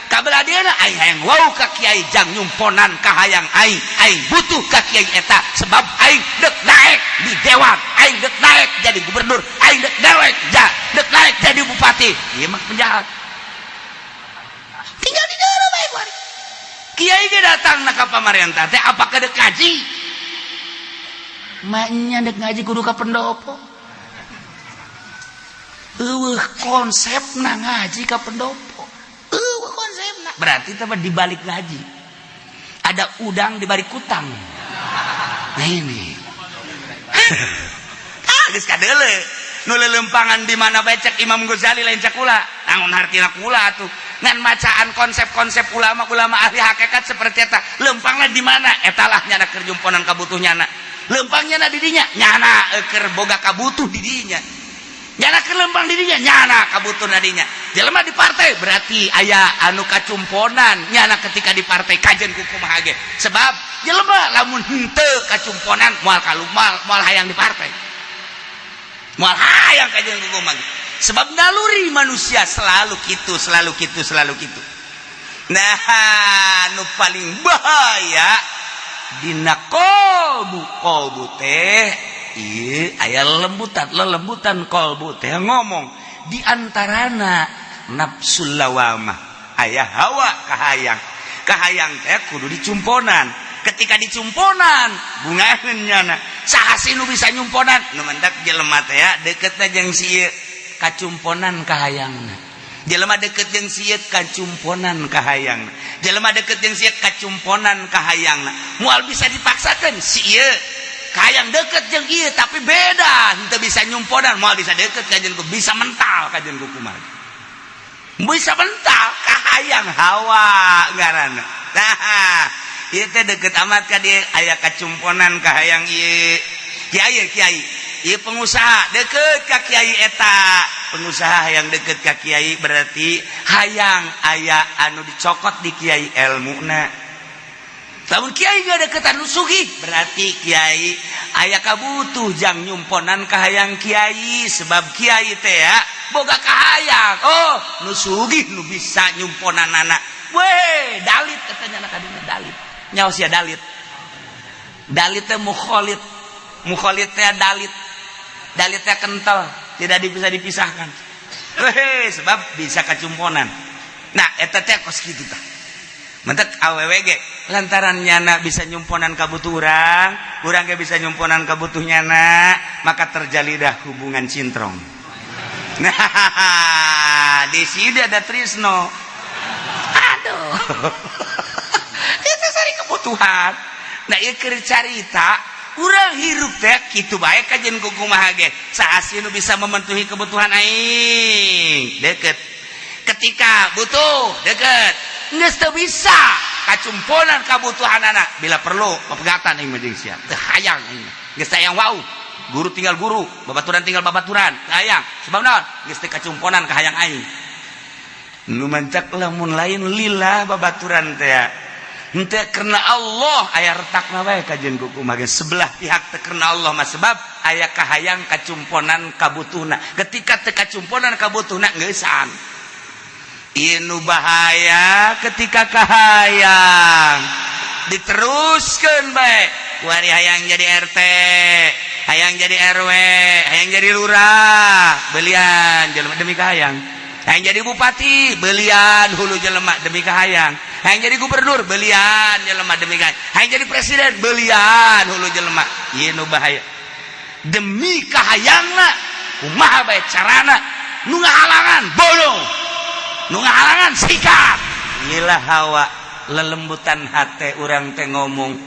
kabeladiana aing hayang wauh ka kiai jang nyumponan ka hayang aing butuh ka kiai eta sebab aing deuk naek di dewan aing deuk naek jadi gubernur aing deuk naek jadi bupati ieu mah penjahat tinggal di daerah bae kuari kiai ge datang na ka pamarentah teh apakah deuk ngaji maknya deuk ngaji kudu ka pendopo eueuh konsepna ngaji ka pendopo eueuh konsepna berarti teh di balik ngaji ada udang di bari kutang. Nah ini. Geus kadeule. Nu lelempangan di mana becek Imam Ghazali lain cak kula. Naon hartina kula atuh. Ngan bacaan konsep-konsep ulama-ulama ahli hakikat seperti eta. Lempangna di mana? Eta lah nyana keur jumponan kabutuh nyana. Lempangnya na di dinya, nyana keur boga kabutuh di dinya. Nyana keur lempang di dinya, nyana kabutuh na dinya. Jelema di partai berarti aya anu kacumponan nyana ketika di partai kajen ku kumaha ge. Sebab jelema lamun henteu kacumponan moal kalumal, moal hayang di partai. Moal hayang kajen ku kumaha. Sebab naluri manusia selalu kitu. Nah, nu paling bahaya dina kolbu teh ieu aya lelembutan kolbu teh ngomong di antarana nafsul lawamah aya hawa kahayang teh kudu dicumponan. Ketika dicumponan bungaheun nyana saha sih nu bisa nyumponan nu mendak jelema teh deuketna jeung sieu kacumponan kahayangna. Jelema deket jeung sieu kacumponan kahayangna. Jelema deket jeung sieu kacumponan kahayangna. Moal bisa dipaksakeun sieu kahayang deket jeung ieu tapi beda, henteu bisa nyumponan, moal bisa deket kajen ku bisa mental kajen ku kumaha. Bisa mental kahayang hawa ngaranna. Nah, ieu teh deket amat ka dieu aya kacumponan kahayang ieu. Kiai ieu pengusaha deket ka kiai eta. Pengusaha yang deket ka kiai berarti hayang aya anu dicokot di kiai ilmuna. Lamun kiai gak deket anu sugih berarti kiai aya kabutuh jang nyumponan kahayang kiai. Sebab kiai teh boga kahayang. Oh nu sugih nu bisa nyumponan anak. Weh dalit katanya anak kadina dalit. Nyaos ya dalit. Dalit teh mukholid. Mukholid teh dalit. Dalit teh kental. Tidak bisa dipisahkan. Sebab bisa kacumponan. Nah, eta teh kos kitu tah. Mentek awewe ge lantaran nyana bisa nyumponan kabutuh urang ge bisa nyumponan kabutuh nyana, maka terjalidah hubungan cintrong. Nah, di sini ada trisno. Aduh. Itu sari kebutuhan. Nah, ieu keur carita urang hirup teh kitu bae kajen ku kumaha ge saha nu bisa memenuhi kebutuhan aing deket ketika butuh deket geus teu bisa kacumponan kabutuhan anak bila perlu pepegatan aing mah jeung sia teu hayang aing geus hayang wau guru tinggal guru babaturan tinggal babaturan hayang sebab naon geus teu kacumponan ka hayang aing nu mancak lamun lain lillah babaturan teh henteu karena Allah aya retakna wae kajen ku kumaha sebelah pihak teh karena Allah mah sebab aya kahayang kacumponan kabutuhna. Ketika teu kacumponan kabutuhna geusaan. Ieu nu bahaya ketika kahayang diteruskeun bae. Kuari hayang jadi RT, hayang jadi RW, hayang jadi lurah, belian jelema demi kahayang. Hayang jadi bupati, belian hulu jelema demi kahayang. Hayang jadi gubernur, belian jelema demi kahayang. Hayang jadi presiden, belian hulu jelema. Ieu nu bahaya. Demi kahayangna, kumaha bae carana? Nu ngahalangan bodoh. Nu ngahalangan sikat. Iyalah hawa lelembutan hate urang teh ngomong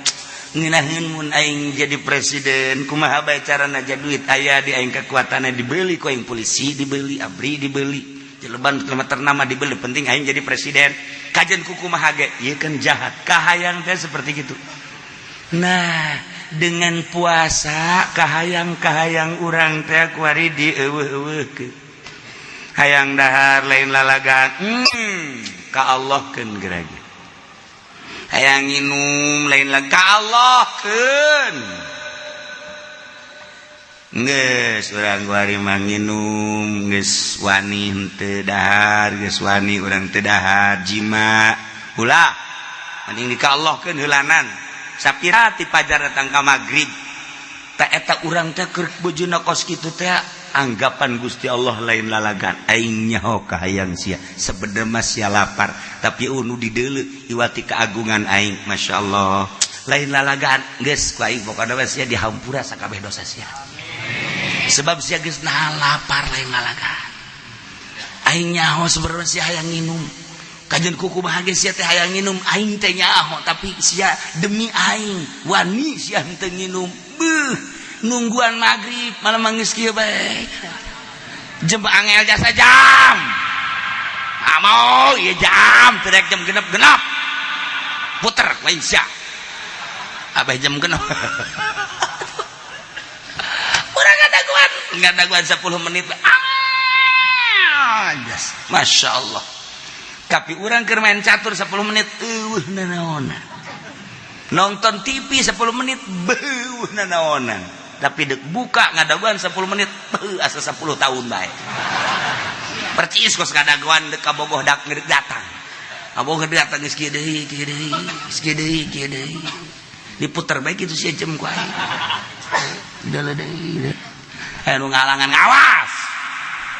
ngeunaheun mun aing jadi presiden, kumaha bae carana jadi duit aya di aing kekuatanna dibeli ku aing polisi dibeli, abri dibeli. Jeleban ternama dibeli penting aing jadi presiden kajen kuku mahage ieu kan jahat kahayang teh seperti gitu. Nah dengan puasa kahayang urang teh kuari dieuweuh-euweuhkeun hayang dahar lain lalagan ka Allahkeun gerage hayang nginum lain lalagan ka Allahkeun geus urang kuari mah nginum geus wani henteu dahar geus wani urang teu dahar jima ulah mending dikaallahkeun heulanan sapira ti pajar datang ka magrib ta eta urang teh keur bojona kos kitu teh anggapan Gusti Allah lain lalagan aing nyaho kahayang sia sebenarnya mah sia lapar tapi nu dideuleu iwati keagungan aing masyaallah lain lalagan geus ku aing pokona we sia dihampura sakabeh dosa sia. Sebab sia geus nahan lapar lain ngalagan. Aing nyaho sebenarnya sia hayang nginum. kajian kuku bahagia sia teh hayang nginum aing teh nyaho tapi sia demi aing wani sia henteu nginum nungguan maghrib malah manggeus kieu bae jam angel jasa jam mau ieu jam terek jam genep puter lain sia abah jam genep urang ngadaguan 10 menit Masya Allah tapi orang keur main catur 10 menit nanaonan nonton TV 10 menit nanaonan tapi dek buka ngadaguan 10 menit asa 10 tahun bae percis kos ngadaguan dek kabogoh dak ngeureuk datang kabogoh datang geus kieu deui diputer bae kitu sia jam ku aing udah deui anu ngalangan ngawas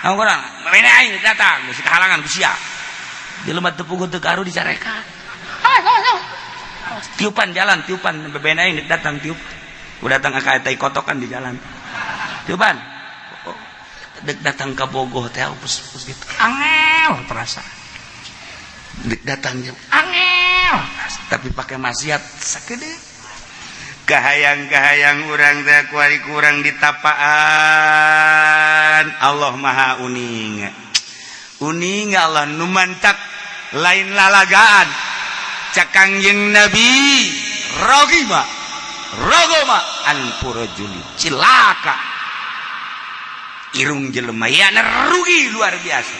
aku kurang main aing datang geus kahalangan ku sia jelema teu puguh teu karu dicarekan tiupan beben aing datang tiup udah datang ka tai kotokan di jalan tiupan dek datang ka Bogoh teh pus gitu angel terasa dek datang jam angel tapi pakai maksiat sakeudeung kahayang urang teh kuari kurang ditapaan Allah maha uning Allah nu mantak lain lalagaan cakangjeng Nabi rogoma anpurajuli cilaka irung jelema ya rugi luar biasa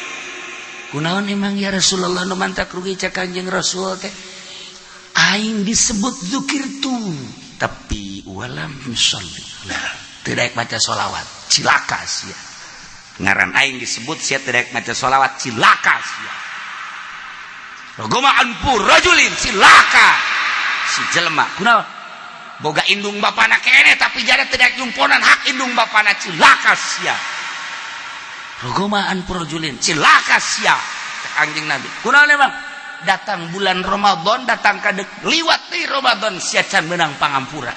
kunaon emang ya Rasulullah nu mantak rugi cakangjeng Rasul teh aing disebut zukirtu tapi walam sholli tidak baca sholawat cilaka sia ngaran aing disebut sia tidak baca sholawat cilaka sia rogoma anpur rajulin cilaka si jelema kunaon boga indung bapana kene tapi jada tidak nyumponan hak indung bapana cilaka sia rogoma anpur rajulin cilaka sia anjing Nabi kunaon emang datang bulan Ramadan datang kadek liwat di Ramadan sia can menang pangampura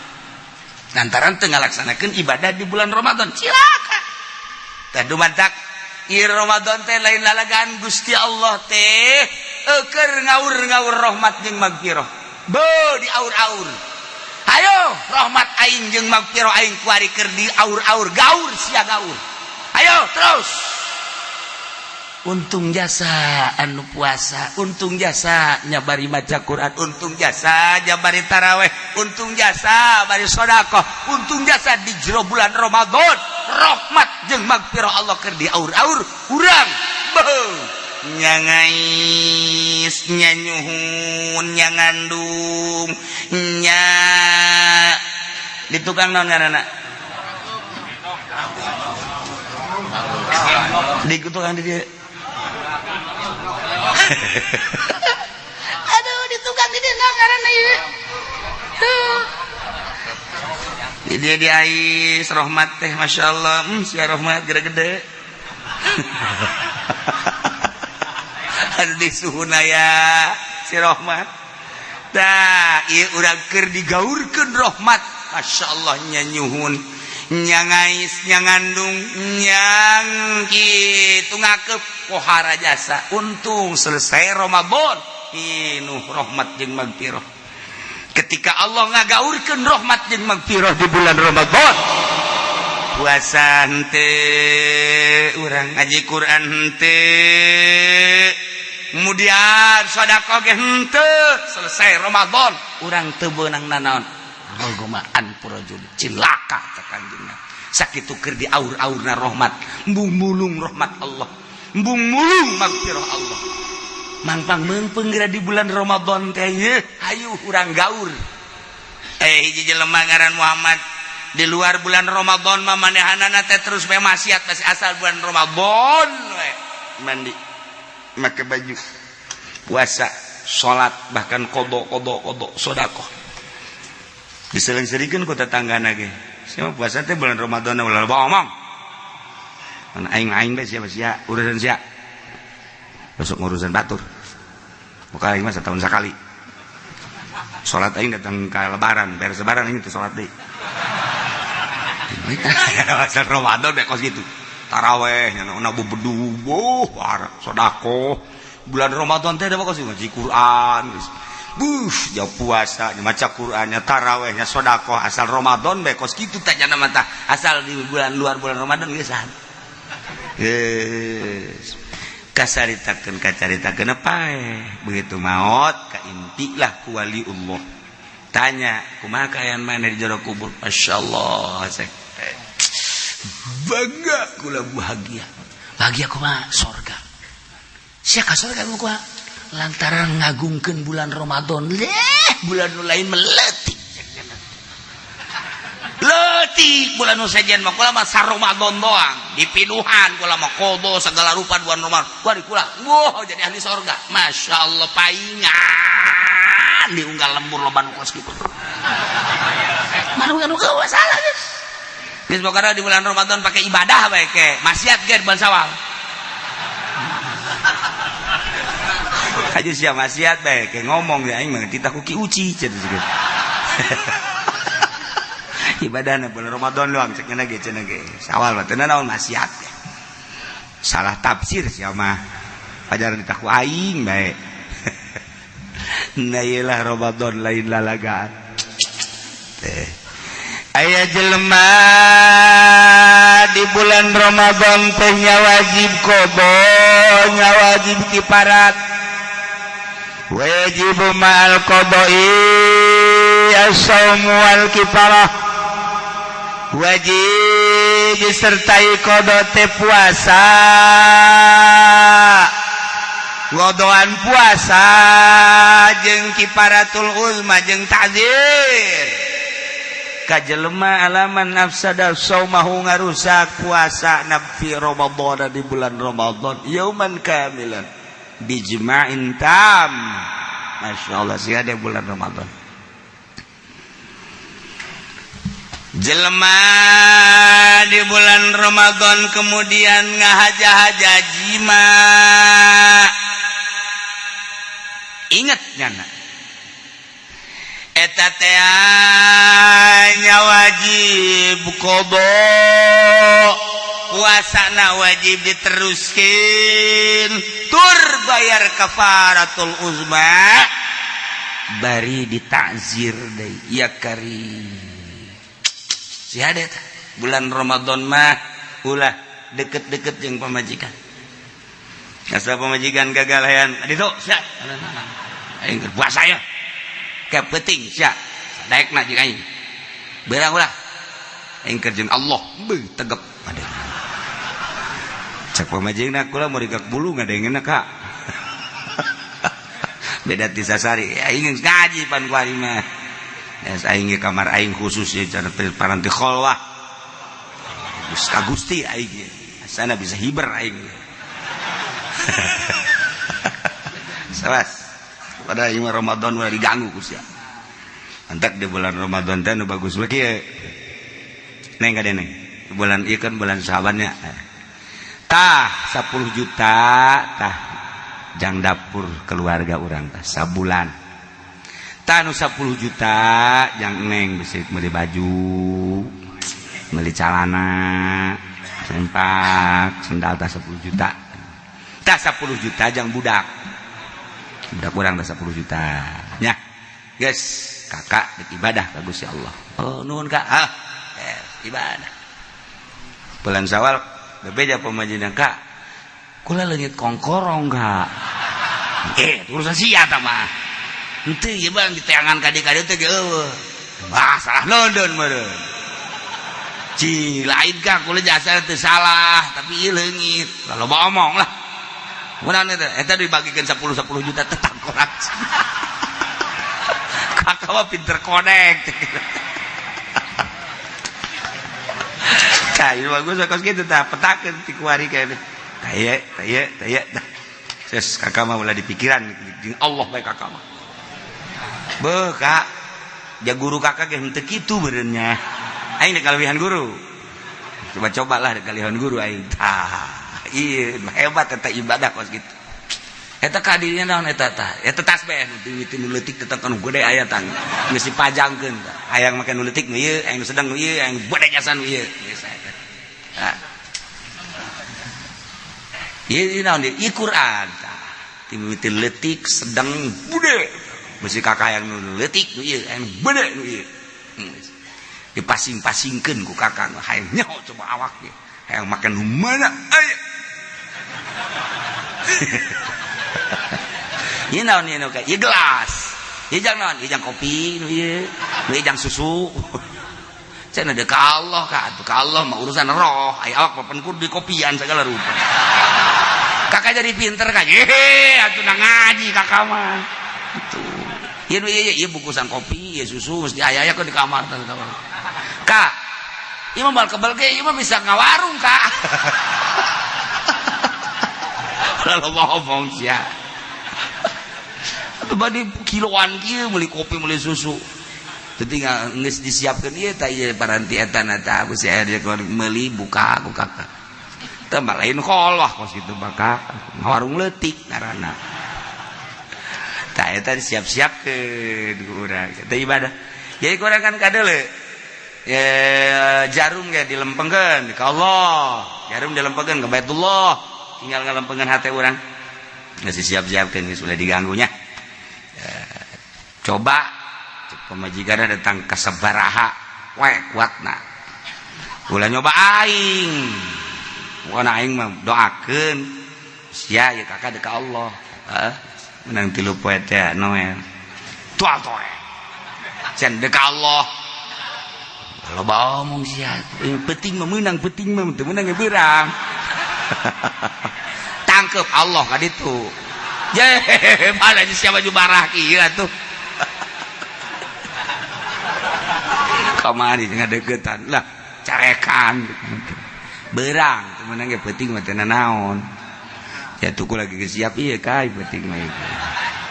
lantaran teu ngalaksanakeun ibadah di bulan Ramadan cilaka tah dumadak ieu Ramadan teh lain lalagaan Gusti Allah teh keur ngaur rahmat jeung magfirah di aur-aur ayo rahmat aing jeung magfirah aing kuari keur di aur-aur gaur sia gaur ayo terus untung jasa anu puasa untung jasa nyabari maca Quran untung jasa nyabari taraweh untung jasa bari sedekah untung jasa di jero bulan Ramadan rahmat jeung magfirah Allah keur di aur-aur urang nyangais nyanyuhun nyangandung nya di tukang naon ngaranna di tukang di dia aduh di tukang di dia ngaranna ieu dia di ais rahmat teh masyaallah sia rahmat gede-gede di suhuna ya si rahmat tah ieu urang keur digaurkeun rahmat masyaallah nyanyuhun nyangais nyangandung nyang kitu ngakep pohara jasa untung selesai Ramadan inuh rahmat jeung magfirah ketika Allah ngagaurkeun rahmat jeung magfirah di bulan Ramadan puasa henteu urang ngaji Quran henteu kemudian sedekah ge henteu selesai Ramadan urang teu beunang nanaon rogoma anpurajul cilaka cakanjengna sakitu keur di aur-aurna rahmat embung mulung rahmat Allah embung mulung magfirah Allah mangpang meungpeung geura di bulan Ramadan teh ye hayu urang gaur hiji jelema ngaran Muhammad di luar bulan Ramadan mah manehanana teh terus bae maksiat masih asal bulan Ramadan we mandi make baju puasa salat bahkan qada sedekah disering-seringkeun ku tetanggana ge sia puasa teh bulan Ramadan ulah loba omong an aing teh sia urusan sia besok ngurusan batur muka aing mah setahun sekali salat aing datang ka lebaran beres lebaran aing teh salat deui asal Ramadan deh kos gitu taraweh nya nabu bedu boh sedekah bulan Ramadan teh ada apa sih ngaji Quran geus. Ya puasa, maca Qur'annya, tarawehnya, sedekah asal Ramadan bae kos kitu teh jana mah asal di bulan luar bulan Ramadan geus san. Geus. Kasaritakeun kacaritakeun pae. Begitu maot ka intilah ku waliullah. Tanya, kumaha kaayaan maneh di jero kubur? Masyaallah, cek. Bangga kula bahagia. Bahagia kumaha? Surga. Sia ka surga kumaha? Lantaran ngagungkeun bulan Ramadan. Bulan nu lain meletik. Letik bulan nu sajian mah kula mah sa Ramadan doang. Dipinuhan kula mah qada segala rupa bulan Ramadan. Bari kula, wah jadi ahli surga. Masyaallah paingan diunggal lembur loban kos kitu. Manu masalah geus. Geus pokona di bulan Ramadan pakai ibadah bae ke. Maksiat ge bulan Syawal. Aja sia maksiat bae ke ngomong ya aing mah titah ku ki uci cenah geus. Ibadahna bulan Ramadan doang cek cenah ge. Syawal mah teu naon maksiat. Salah tafsir sia mah. Pajaran titah ku aing bae. Nah iyalah Ramadan lain lalagaan. Aya jelema di bulan Ramadan teh nya wajib qada, nya wajib kifarat. Wajib ma'al qada'i as-shaum wal kifarah. Wajib disertai qada teh puasa. Ngodoan puasa jeung kifaratul uzma jeung ta'zir. Kajelema alaman nafsada saumahu ngarusak puasa nabi Ramadan di bulan Ramadan yauman kamilan bijma'in tam. Masyaallah sia ada bulan Ramadan. Jelema di bulan Ramadan kemudian ngahaja-haja jima. Ingat nyana eta teh nya wajib qada, puasana wajib diteruskeun tur bayar kafaratul uzma bari ditakzir deui ya karim. Sia ada bulan Ramadan mah ulah deket-deket jeung pamajikan. Asa pamajikan gagal hayan adi tuh sia aing puasa ya ke penting sia daekna jeung aing beurang ulah aing kerjeun Allah beuh tegep ade cek pamajingna kula mau digak bulu ngadengeunna Kak. Beda ti sasari aing ngaji pan ku ari mah es aing ge kamar aing khusus ya cenah paranti kholwah geus ka Gusti aing ge asana bisa hiber aing. Sawas pada imah Ramadan udah diganggu kusya. Antak di bulan Ramadan teh nu bagus we kieu. Neng ka neng. Bulan ieu kan bulan Sabannya. Tah 10 juta tah jang dapur keluarga urang tah sabulan. Tah nu 10 juta jang neng bisa meuli baju, meuli calana, sempak, sendal tah 10 juta. Tah 10 juta jang budak. Budak kurang 10 juta nya guys kakak ibadah ka Gusti Allah. Oh nuhun Kak ibadah bulan Syawal bebeja pamajinan Kak kula leungit kongkorong Kak urusan sia tah mah henteu ieu bang diteangan ka dieu teh ge eueuh salah London meureun ci lain Kak kula jasa teu salah tapi ieu leungit loba omong lah. Mudah eta dibagikeun 10 juta tetap kolak. Kakak mah pinter connect. Kayu bagus kos kitu tah petakeun ti kuari kae. Taya. Ses kakak mah ulah dipikiran jeung Allah bae kakak mah. Beuh Kak, ja guru kakak ge henteu kitu beureun nya. Aing da kalebihan guru. Coba-cobalah da kalebihan guru aing. Iya hebat eta ibadah kos gitu. Eta kadirinya naon eta tah? Eta tasbih nu leutik teh kan gede aya tang. Geus dipajangkeun tah. Hayang make nu leutik nu ieu, hayang nu sedang nu ieu, hayang bade jasa nu ieu. Geus eta. Ieu naon ieu? Ieu Quran tah. timiti letik sedang bude mesti kakak yang letik nu ieu anu bude nu ieu dipasing-pasingkeun ku kakak hayang nyaho coba awak ge hayang makan nu mana aya ieu naon ieu ka ieu gelas ieu jang naon ieu jang kopi nu ieu jang susu cenah deuk ka Allah ka atuh ka Allah mah urusan roh aya awak papen kudu di kopian segala rupa kakak jadi pinter kan atuh na ngaji kakak mah gitu ieu bungkusan kopi ieu susu mesti aya ke di kamar kak ieu mah bal kebal ge ieu mah bisa ngawarung kak lalu ngomong sia atuh bade kiloan kieu meuli kopi meuli susu teu tinggal geus disiapkeun ieu tah ieu paranti eta na tah aku si aya meuli buka aku kakak tambah lain koloh kos itu bakal warung letik ngaranna tah eta disiap-siapkeun ku urang teh ibadah jadi kurang kan kadeule jarum ge dilempengkeun ka Allah jarum dilempengkeun ka Baitullah tinggal ngalempengkeun hate urang geus disiap-siapkeun geus ulah diganggunya coba pemajikanna datang ka sabaraha we kuatna ulah nyoba aing bukan aing mah doakeun sia ya kakak deuk ka Allah menang 3 poe teh Noel tual-tual can deuk ka Allah loba omong sia penting mah meunang penting mah teu meunang ge beurang tangkep Allah ka ditu ye bala sia baju barah kieu atuh kamari jeung deuketan lah carekan berang temenan ge penting mah teu naon ya tuku lagi geus siap ieu kai penting mah ieu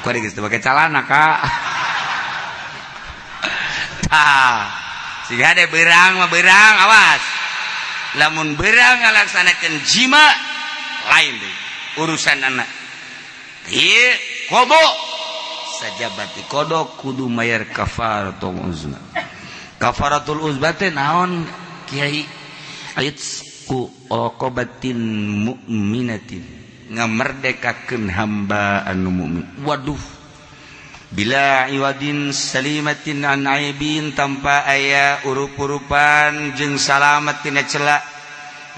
ku geus teu pake calana kak tah siga ade berang mah berang awas lamun berang ngalaksanakeun jima lain deui urusan anak ieu kodo sajabati kodo kudu mayar kafaratul uzma kafaratul uzma teh naon kiai ayat ku raqabatin mu'minatin ngamerdekakeun hamba anu mukmin waduh bila iwadin salimatin an aibin tanpa aya urup-urupan jeung salamet tina cela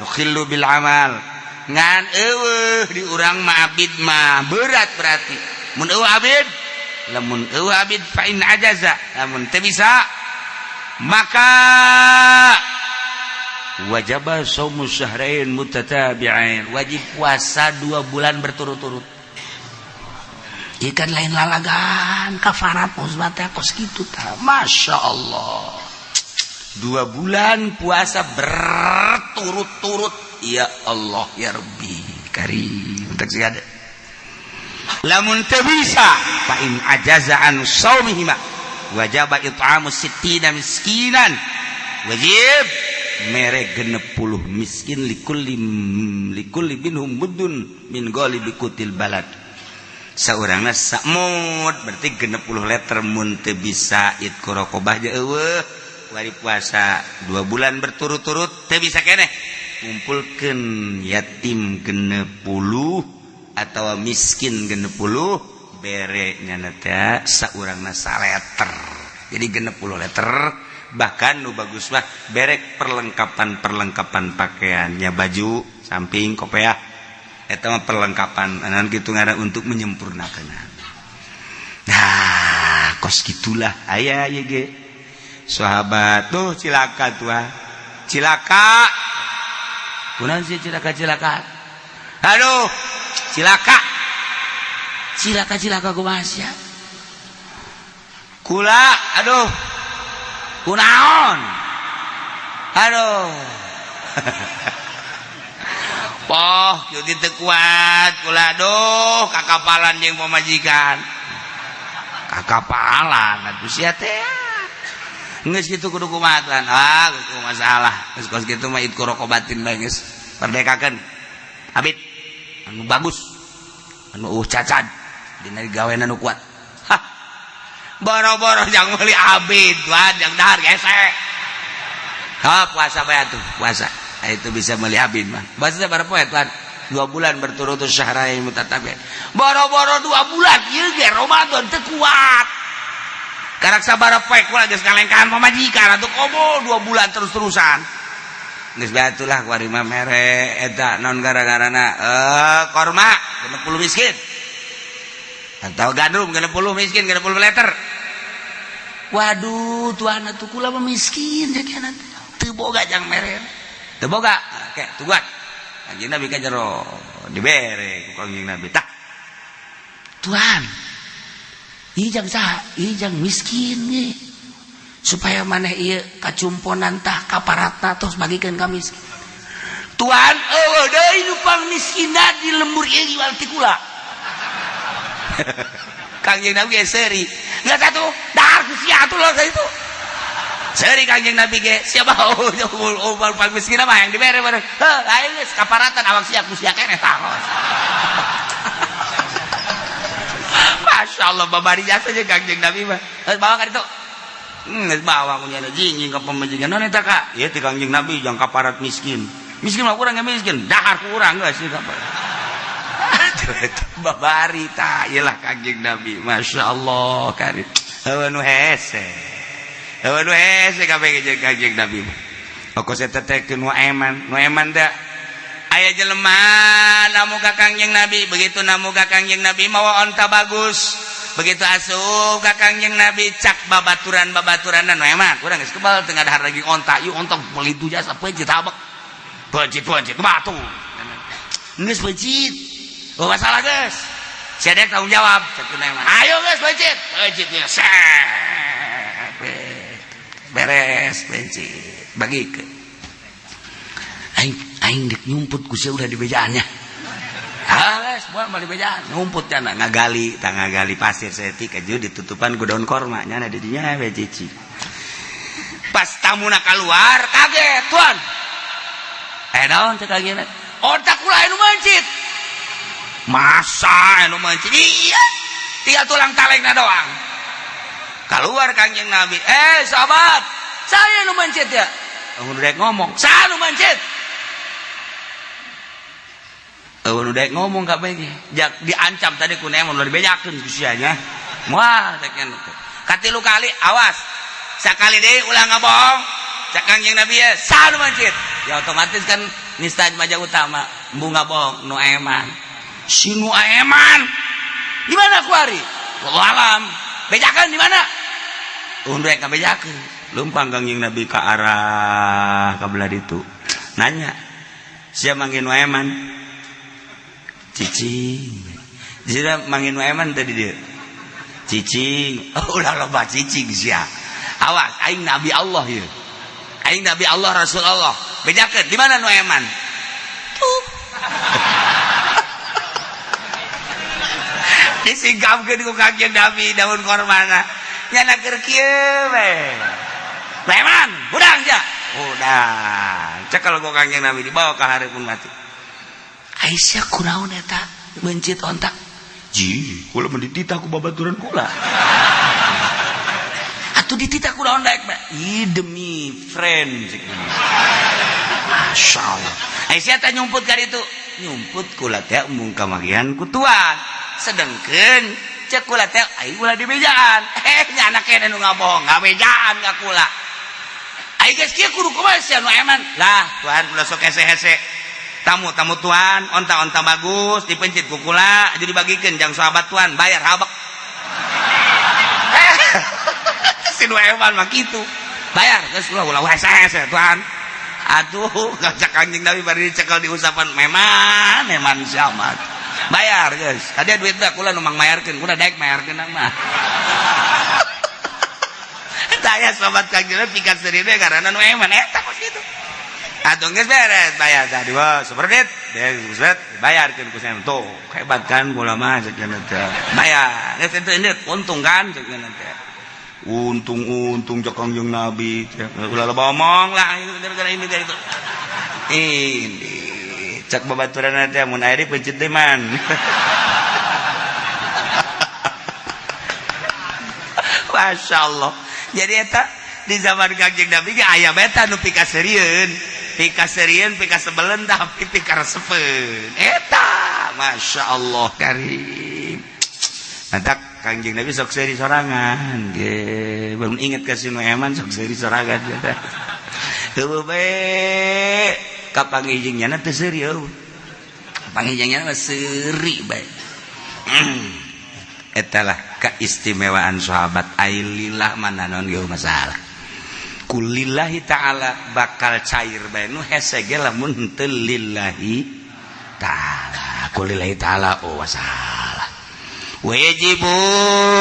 yukhillu bil amal ngan eueuh di urang mah abid mah berat berarti mun eueuh abid lamun eueuh abid fa in ajaza lamun teu bisa maka wajib shaumu syahrain mutatabi'ain wajib puasa 2 bulan berturut-turut ikan lain lalagan kafarat uzma teh kos kitu tah Masya Allah 2 bulan puasa berturut-turut ya Allah ya Rabbi karim tak sigade lamun teu bisa fa in ajaza an shaumihima wajib it'amu 60 miskinan wajib mere 60 miskin likulli minhum muddun min ghalibi kutil balad saurangna sakmud berarti 60 liter mun teu bisa itku raqabah je eueuh wari puasa 2 bulan berturut-turut teu bisa keneh kumpulkeun yatim 60 atawa miskin 60 bere nyana teh saurangna 1 liter jadi 60 liter bahkan nu bagus mah berek perlengkapan pakaiannya baju samping kopiah eta mah perlengkapan anan kitu ngaran untuk menyempurnakeun nah kos gitulah aya ieu ge sahabat tuh cilaka tuh cilaka kunaon sih cilaka aduh cilaka kumaha sia kula aduh kunaon aduh poh kieu teu kuat kula aduh kakapalan jeung pamajikan kakapalan atuh sia teh geus kitu kudu kumaha geus masalah geus kos kitu mah itku raqabatin bae geus perdekakeun abid anu bagus anu cacad dina gawean anu kuat boro-boro jang meuli abid tuan jang dahar gesek puasa bae atuh puasa itu bisa meuli abid mah bahasa berapa poe tuan 2 bulan berturut-turut syahrain mutatabi'ain boro-boro 2 bulan ieu ge Ramadan teu kuat karak sabaraha poe kula geus ngalengkaan pamajikan atuh komo 2 bulan terus-terusan geus batulah kuari mah mere eta naon gara-garana korma 60 miskin atau gandum 60 miskin 60 liter waduh tuan atuh kula mah miskin jakiana teu boga jang mere teu boga kayak tugas Kanjeng Nabi ka jero dibere ku Kanjeng Nabi tah tuan ijang saha ijang miskin ge supaya maneh ieu kacumponan tah kaparatna tos bagikeun ka miskin tuan eueuh deui nu pangmiskinna di lembur ieu walti kula Kanjeng Nabi ge seuri geus atuh dahar ku sia atuh lo itu seuri Kanjeng Nabi ge siapa pangmiskinna mah yang dibere bareng ayo geus kaparatan awak sia ku sia keneh tah Masya Allah babari jasa aja Kanjeng Nabi mah bawa ka ditu bawa aku nyana jinjing ke pemajikan non eta kak ya ti Kanjeng Nabi yang kaparat miskin mah kurang miskin dahar kurang gak sih babari tak iyalah Kanjeng Nabi Masya Allah karit hawa nu hese kabeh jeung Kanjeng Nabi aku setetekeun nu eman da aya jelema namu ka Kanjeng Nabi begitu namu ka Kanjeng Nabi mawa onta bagus begitu asup ka Kanjeng Nabi cak babaturan-babaturanna nu eman urang geus kebal teu ngadahar lagi onta ieu onta pelitu jasa peucit habek peucit batu geus peucit oh masalah geus sia dek tanggung jawab cek eman ayo geus peucit ya beres peucit bagikeun aing dek nyumput ku sia udah di bejaannya guys moal bali bejaan nyumput cenah ngagali pasir setik aja ditutupan ku daun korma nya di dinya we cici pas tamuna keluar kaget tuan naon cek kagena otak kula anu mencit masa anu mencit iya tinggal tulang talengna doang keluar Kanjeng Nabi sahabat saya anu mencit ya udah ngomong saya anu mencit udah ngomong kabeh jak diancam tadi ku nemon udah dibejakeun ku sianya moal cekeun katilu kali awas sakali deui ulah ngabohong cak Kanjeng Nabi ya sanu masjid ya otomatis kan nista maja utama embu ngabohong nu eman si nu eman di mana kuari wallahu alam bejakeun di mana undrek ngabejakeun lumpang Kanjeng Nabi ka arah kabelah ditu nanya sia mangge nu eman cicing jadi mangin eman tadi dia cicing ulah loba cicing sia awas aing nabi Allah ya aing nabi Allah Rasul Allah bejakeun di mana nu eman tuh disingkapkeun ku Kanjeng Nabi daun kormana nyana keur kieu we eman udang ja udang cek kalau ku Kanjeng Nabi dibawa ka hareupeun mati Aisyah kunaon eta mencit ontak ji kula menditita ku babaturan kula atuh ditita ku naon daek Mbak demi friend Masya Allah Aisyah teh nyumput ka ditu nyumput kula teh embung kamagian ku tuan sedengkeun cek kula teh ai kula di bejaan nya anak kene nu ngabohong ngabejaan ka kula ai geus kieu kudu kumaha sia nu eman lah tuan kula sok hese-hese tamu tuan onta bagus dipencit ku kula jadi dibagikeun jang sahabat tuan bayar habek si nu eman mah kitu bayar geus kula ulah hese tuan aduh ngajak Kanjeng Nabi bari dicekel di usapan meman siamat bayar geus kada duit da kula nu mang mayarkeun kula daek mayarkeun mah saya sahabat Kanjeng Nabi pikat serius karena nu eman eta kos kitu atuh geus beres bayar tadi wah super dit geus bayarkeun ku saya tuh hebat kan kula mah cekeun teh bayar geus ente untung kan cekeun teh untung cek Kanjeng Nabi ulah loba omong lah gara-gara ini itu ini cek babaturan teh mun aya di pencit teh man Masya Allah jadi eta di zaman Kanjeng Nabi ge aya beta nu pika serieun pika serieun pika sebelen tapi pika resepeun eta Masya Allah karim nantak Kangjeng Nabi sok seri sorangan ge belum inget ka sinu eman sok seri sorangan heueuh bae kapangijingna teu seuri eueuh pangijingna mah seuri bae etalah keistimewaan sahabat ailillah mananon ge masalah kulillahi ta'ala bakal cair bae nu hese ge lamun teu lillahi ta'ala kulillahi ta'ala oh wasalah wajibu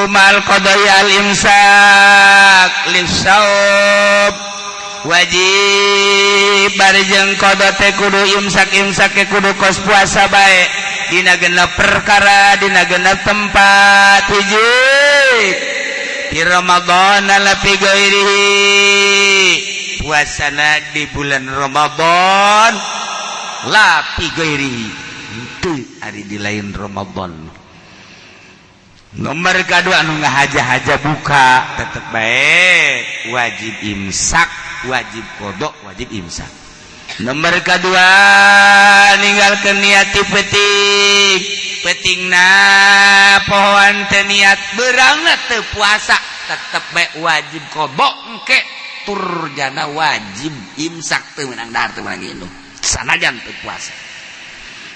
mal qadaya al imsak lisaub wajib barjeng qada teh kudu imsak kudu kos puasa bae dina genep perkara dina genep tempat hiji di Ramadan lapi gairihi puasana di bulan Ramadan lapi gairihi itu hari di lain Ramadan. Nomor kedua anu ngahaja-haja buka tetep baik wajib imsak wajib kodok wajib imsak. Nomor kedua ninggalkeun niat ti petingna pohoan teu niat beurangna teu puasa tetep bae wajib kodok engke tur jana wajib imsak teu meunang dahar teu meunang indung sanajan teu puasa.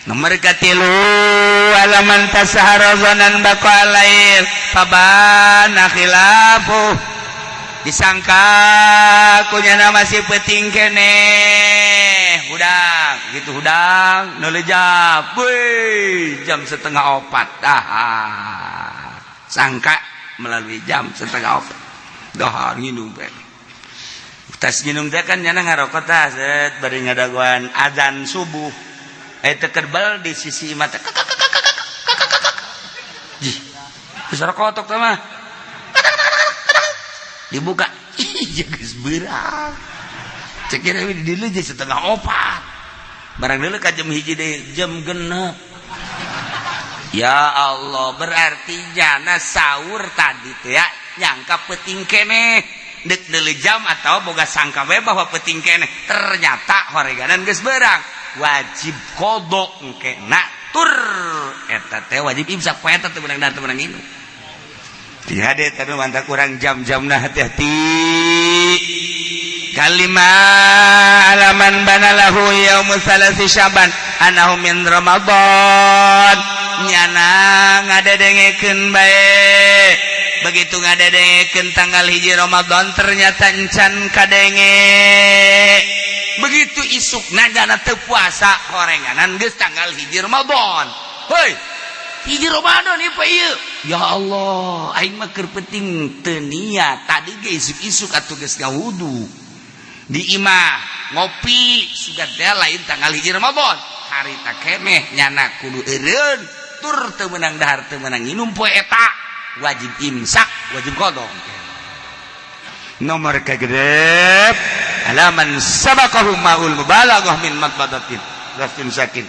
Nomor katilu alaman tasahara zonan baqa alail fabana khilafu disangka kunyana masih peting kene hudang gitu hudang nolejap jam 3:30 sangka melalui jam 3:30 dahar nginum teh tas nginum teh kan nyana ngarokot tah set bari ngadaguan azan subuh tekerbal di sisi mata jih besar kotok mah dibuka ih geus beurang cek kira di dieu jeung 3:30 barang deuleu ka jam 1 deui jam 6 ya Allah berarti jana sahur tadi teh ya nyangka peting keneh deuk deuleu jam atau boga sangka we bahwa peting keneh ternyata horeganan geus beurang wajib kodok engke nak tur eta teh wajib imsak poe eta teh beunang teu meunang indung tiga deh tadi mantap kurang jam-jamna hati-hati kalimah alaman banalahu yaumus salasi syaban anahu min Ramadan nyana ngadedengekeun bae begitu ngadedengekeun tanggal 1 Ramadan ternyata encan kadenge begitu isukna jana teu puasa horenganan geus tanggal 1 Ramadan heuy 1 Ramadan ieu pa ieu ya Allah aing mah keur penting teu niat tadi ge isuk-isuk atuh geus ngawudu di imah ngopi sugan teh lain tanggal 1 Ramadan harita keneh nyana kudu eureun tur teu meunang dahar teu meunang nginum poe eta wajib imsak wajib qada. Nomor kagedep alaman sabaqahu maul mubalaghah min matbadatin rasul sakin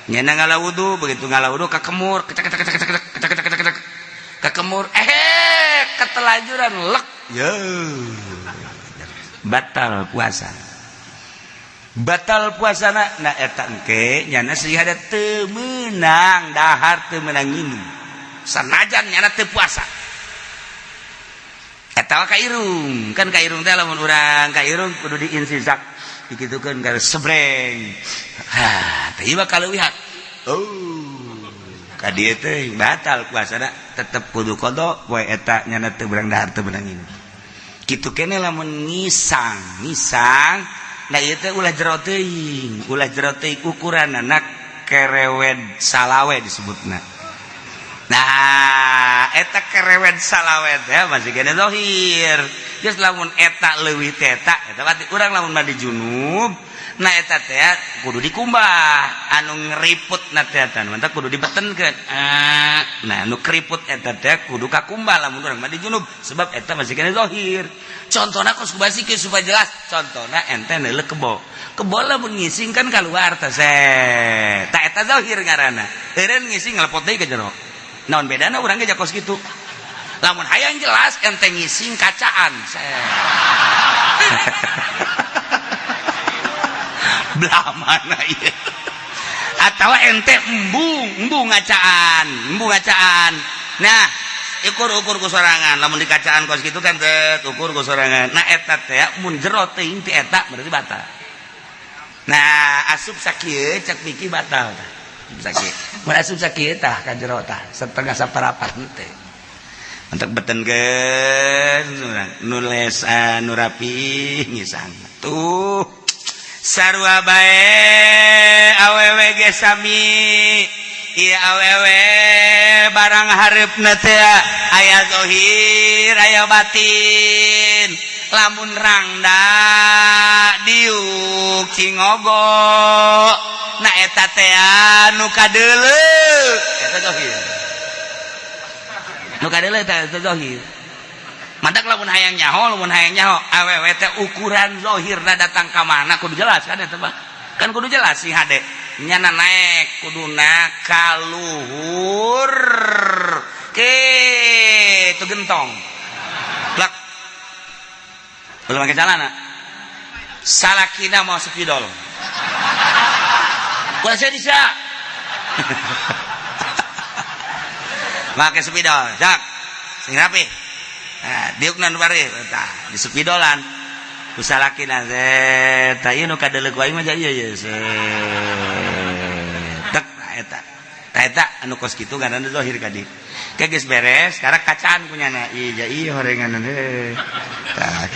nyana ngalawudu begitu ngalawudu ka kemur kecek ka kemur ketelajuran lek ya batal puasana na eta engke nyana sihada teu meunang dahar teu meunang nginum sanajan nyana teu puasa eta kairung kan kairung teh lamun urang kairung kudu diinsisak dikitukeun ka sebreng teh ieu bakal leuwihan ka dieu teh batal puasana tetep kudu qada poe eta nyana teu beurang dahar teu beurang nginum kitu keneh lamun ngisang nah ieu teh ulah jero teuing ukuranna kerewed salawe disebutna. Nah, eta kerewed salawet ya masih kena zahir. Geus lamun eta leuwih teh eta berarti urang lamun mandi junub, nah eta teh kudu dikumbah, anu ngeriputna teh eta mantap kudu dibetenkeun. Nah, anu keriput eta teh kudu kakumbah lamun urang mandi junub sebab eta masih kena zahir. Contona kos basikeun supaya jelas. Contona ente neuleuh kebo. Kebo lamun ngising kan kaluar teh set. Ta eta zahir ngaranna. Eureun ngising ngelepot deui ka jero. Naon bedana urang ge jakos kitu. Lamun hayang jelas ente ngising kacaan. belah mana ieu atawa ente embung ngacaan nah ukur ku sorangan lamun di kacaan kos kitu kan teh ukur ku sorangan nah eta teh mun jero teuing ti eta berarti batal nah asup sakieu cek piki batal sakieu mun asup sakieu tah ka jero tah setengah saparapat teh untuk betenkeun nulis nu rapi ngisang tuh sarua bae awewe ge sami ieu awewe barang hareupna teh aya zahir aya batin lamun rangda diuk cingogo na eta teh nu kadeuleu eta zahir nu kadeuleu eta zahir mantak lamun hayang nyaho awewe teh ukuran zahirna datang ka mana kudu jelas kan eta mah kan kudu jelas sih hade nyana naik kuduna kaluhur ke tu gentong plak belum pakai celana salakina mau sepidol kulah saya bisa pakai sepidol jak sing rapi nah diukna nu bari tah di sepidolan usalakina teh tah ieu nu kadeuleu ku aing mah ieu tek eta anu kos kitu ngaranna zahir kadi ke geus beres sekarang kacaan punyana ieu horengan teh tah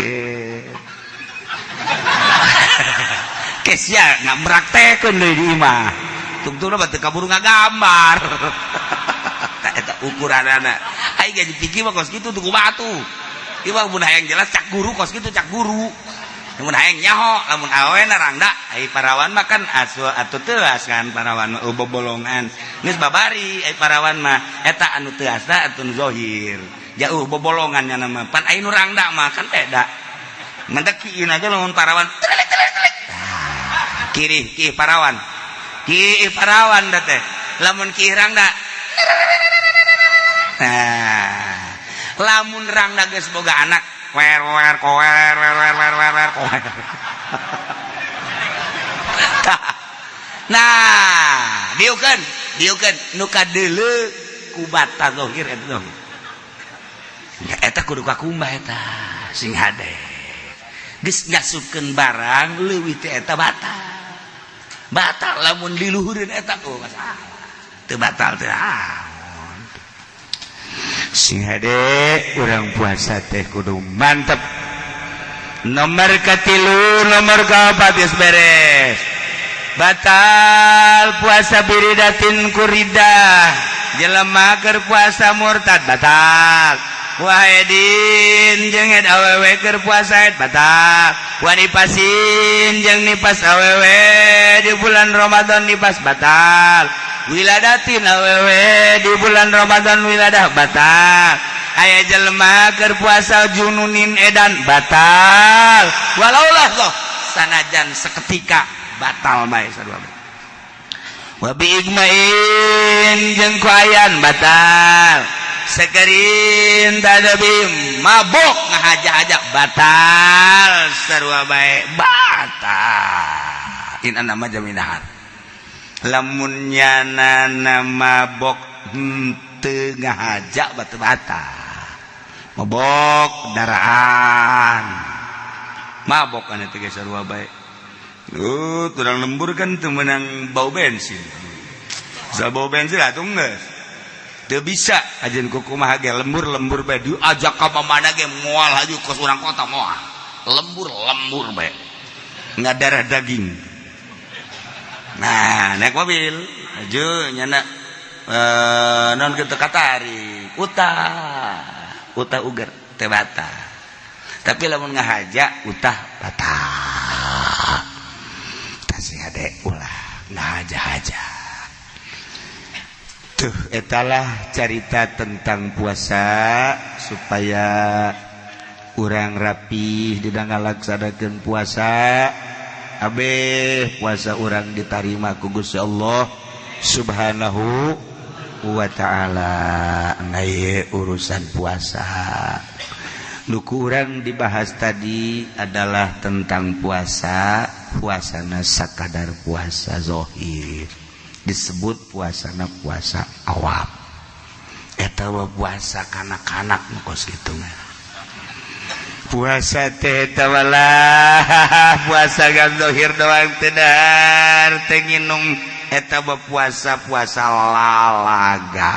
ke sia ngapraktekeun deui di imah tungtungna bae kaburu ngagambar tah eta ukuranana ai ge dipikir mah kos kitu tuku batu ieu mah mun hayang jelas cak guru kos kitu cak guru mun hayang nyaho lamun awena rangda ai parawan mah kan atuh teuas kan parawan bobolongan geus babari ai parawan mah eta anu teuasna atuh zahir jauh bobolongan nya nama pan ai nu rangda mah kan beda mentek kieu aja lamun parawan kiri parawan da teh lamun ki rangda nah lamun rangda geus boga anak wer nah dieukeun nu kadeuleu ku bata zahir eta zahir eta kudu kakumbah eta sing hade geus ngasupkeun barang leuwih teh eta batal lamun diluhureun eta oh masalah teu batal teh sing hade urang puasa teh kudu mantep nomor katilu nomor kaopat geus beres batal puasa biridatin kuridah jelema keur puasa murtad batal wahidin jeung ed awewe keur puasa ed batal wanipasin jeung nipas awewe di bulan Ramadan nipas batal wiladatin awewe di bulan Ramadan wiladah batal aya jelema keur puasa jununin edan batal walaulah loh sanajan seketika batal bae sarua wa bi igmain jeung ku ayan batal sekerin tadabim mabok ngahaja-haja batal sarua bae batal in nama jaminahan lamun nyana mabok henteu ngahaja batal mabok daraan mabok anu teh sarua bae turang lembur kan teu meunang bau bensin sa bau bensin atuh geus teu bisa ajeun kumaha ge lembur bae diajak ka mana ge moal haju kos urang kota moal lembur bae ngadarah daging nah naik mobil haju nyana non kitu katari utah uger teh batal tapi lamun ngahaja utah batal tasih ade ulah ngahaja-haja tuh etalah cerita tentang puasa supaya urang rapih didang ngalaksanakeun puasa abeh puasa urang diterima ku Gusti Allah Subhanahu wa ta'ala. Ngai urusan puasa nuku urang dibahas tadi adalah tentang puasa puasana sakadar puasa zahir disebut puasana puasa awam eta puasa kanak-kanak kos kitu puasa teh eta puasa gan zahir doang teh dahar teh nginum eta puasa lalaga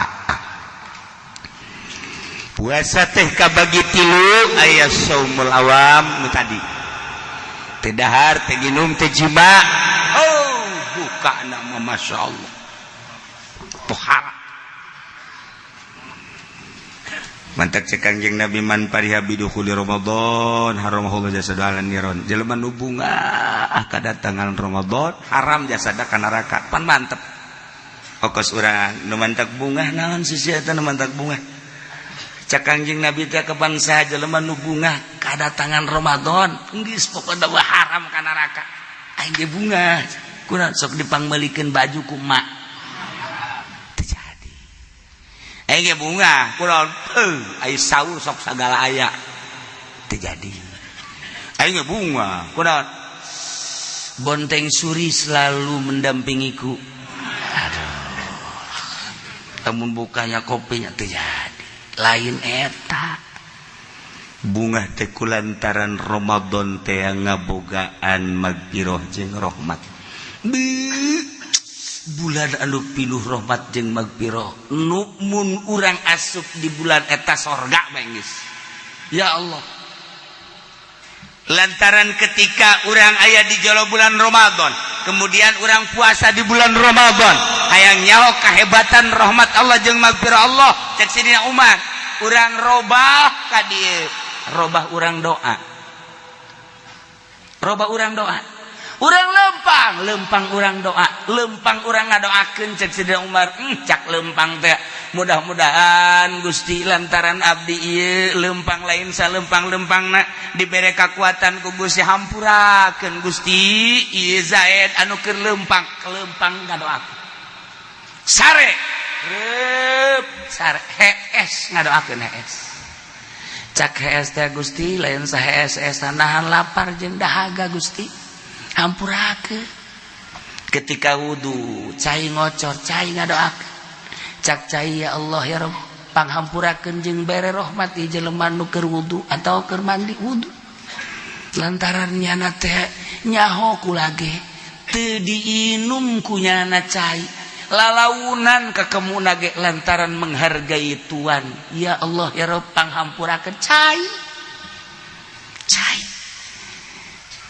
puasa teh kabagi tilu aya saumul awam nu tadi teh dahar teh nginum teh jima buka nama Masya Allah pohara mantak cek Kangjeng Nabi man pariha bidukhuli Ramadan haramahullah jasadalan niron jelema nu bunga kadatangan Ramadan haram jasada ka neraka pan mantep okos urang nu mantak bunga naon sisi eta nu mantak bunga cek Kangjeng Nabi teh kapan saha jelema nu bunga kadatangan Ramadan geus pokona haram ka neraka aing ge bunga kuna sok dipangmelikeun baju ku mak terjadi ge bunga kuna ai saur sok sagala aya terjadi ge bunga kuna bonteng suri selalu mendampingiku aduh lamun bukanya kopinya terjadi lain eta bunga teh kulantaran Ramadan teh ngabogaan magfirah jeung rahmat bulan anu pinuh rahmat jeung magfirah nu mun urang asup di bulan eta sorga mengis ya Allah lantaran ketika urang aya di jolo bulan Ramadan kemudian urang puasa di bulan Ramadan hayang nyaho kahebatan rahmat Allah jeung magfirah Allah cek Sidina Umar urang robah ka dieu robah urang doa urang lempang urang doa lempang urang ngadoakeun cek Sidina Umar cak lempang teh mudah-mudahan Gusti lantaran abdi ieu lempang lain salempang-lempangna dibere kakuatan ku Gusti hampurakeun Gusti ieu Zaid anu keur lempang ngadoakeun sare hees ngadoakeun hees cak hees teh Gusti lain sahees nahan lapar jeung dahaga Gusti hampurakeun ketika wudu cai ngocor cai ngadoakeun cak cai ya Allah ya Rabb panghampurakeun jeung bere rahmat ieu jelema nu keur wudu atau keur mandi wudu lantaran nyana teh nyaho kulage teu diinum ku nyana cai lalaunan ka kemuna ge lantaran menghargai Tuhan ya Allah ya Rabb panghampurakeun cai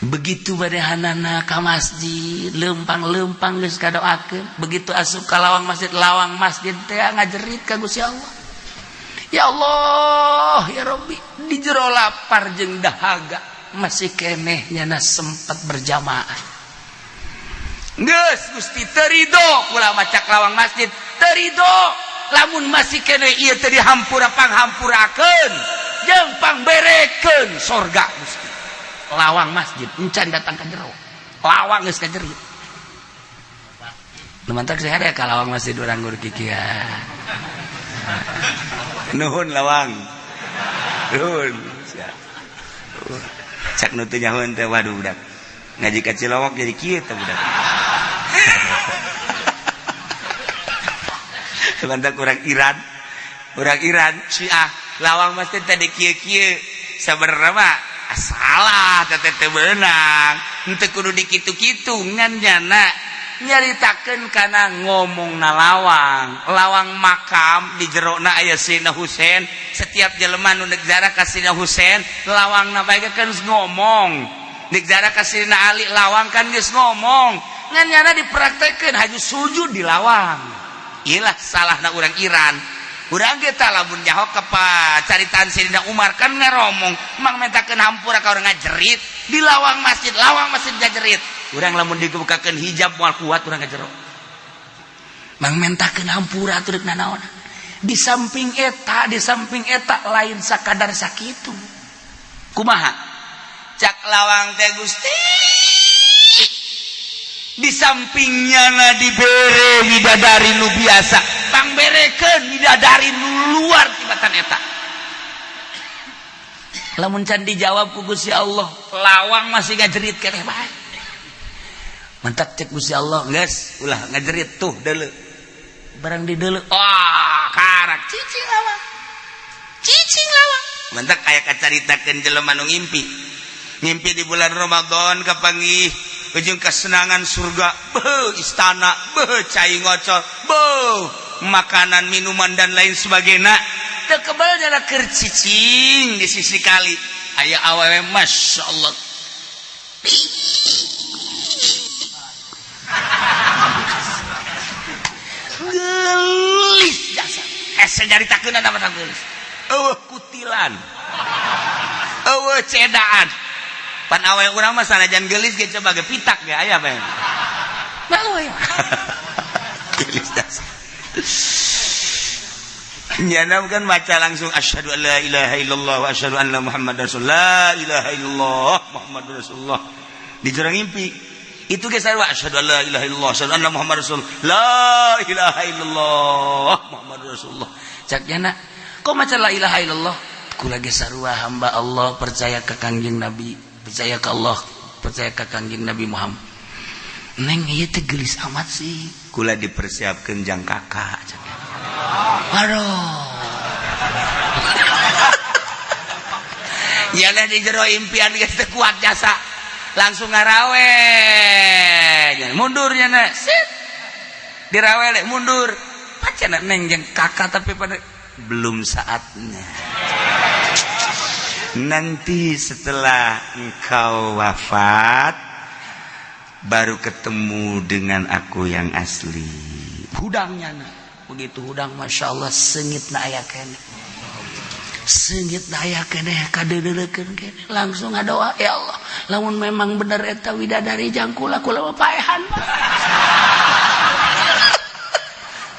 begitu badahanana ka masjid lempang geus kadoakeun begitu asup ka lawang masjid teh ngajerit ka Gusti Allah ya Allah ya Rabbi di jero lapar jeung dahaga masih keneh nyana sempat berjamaah geus Gusti teu ridho kula macak lawang masjid teu ridho lamun masih keneh ieu teh panghampurakeun jeung pangberekeun sorga Gusti lawang masjid encan datang ka jero lawang geus kajerit nu mantak saya ada ka lawang masjid urang gur kikieu nuhun lawang nuhun cak nu teu nyahoeun teh waduh budak ngaji ka Cilowok jadi kieu teh budak mantak urang Iran Syiah lawang masjid tadi kieu sabenerna mah salah teteh beunang henteu kudu dikitu-kitu ngan nyana nyaritakeun kana ngomongna lawang makam di jerona aya Sayyidina Husain setiap jelema nu negara ka Sayyidina Husain lawangna bae kan ngomong negara ka Sayyidina Ali lawang kan geus ngomong ngan nyana dipraktekeun haju sujud di lawang iyalah salahna urang Iran urang ge tah lamun nyaho ka caritaan Sayyidina Umar kan ngaromong mang mentakeun hampura ka urang ngajerit di lawang masjid ngajerit urang lamun dibukakeun hijab moal kuat urang ngajero mang mentakeun hampura atuh deuk nanaon di samping eta lain sakadar sakitu kumaha cak lawang teh Gusti di sampingnya na dibere widadari nu biasa pangberekeun widadari nu luar tibatan eta lamun can dijawab ku Gusti Allah lawang masih ngajerit keneh bae Mantak cek Gusti Allah geus ulah ngajerit tuh deuleu barang di deuleu wah karak cicing lawang mantak aya kacaritakeun jelema nu ngimpi di bulan Ramadan kapanggih ujung kesenangan surga beuh istana beuh cai ngocor beuh makanan minuman dan lain sebagainya teu kebal nyana keur cicing di sisi kali aya awewe masyaallah gelis jasa ese nyaritakeun apa tah gelis eueuh kutilan eueuh cedaan pan awewe urang mah sanajan gelis ge coba ge pitak ge aya bae malu ya gelis jasa nyana kan baca langsung asyhadu an la ilaha illallah wa asyhadu anna muhammadar rasulullah la ilaha illallah muhammadur rasulullah di jurang mimpi itu ge sarua asyhadu an la ilaha illallah asyhadu anna muhammadar rasul la ilaha illallah muhammadur rasulullah cak nyana kok maca la ilaha illallah kula ge sarua hamba Allah percaya ka Kangjeng Nabi percaya ka Allah percaya ka Kangjeng Nabi Muhammad neng ieu teh gelis amat sih kula dipersiapkeun jang kakak cak aduh nyana di jero impian geus teu kuat jasa langsung ngarawe mundur nyana sit dirawe le mundur pacana neng jeung kakak tapi pada belum saatnya nanti setelah engkau wafat baru ketemu dengan aku yang asli hudang nyana begitu hudang masya Allah sengit na aya kene kadeurekeun kene langsung ngadoa ya Allah lamun memang bener eta widadari jangkula kula paehan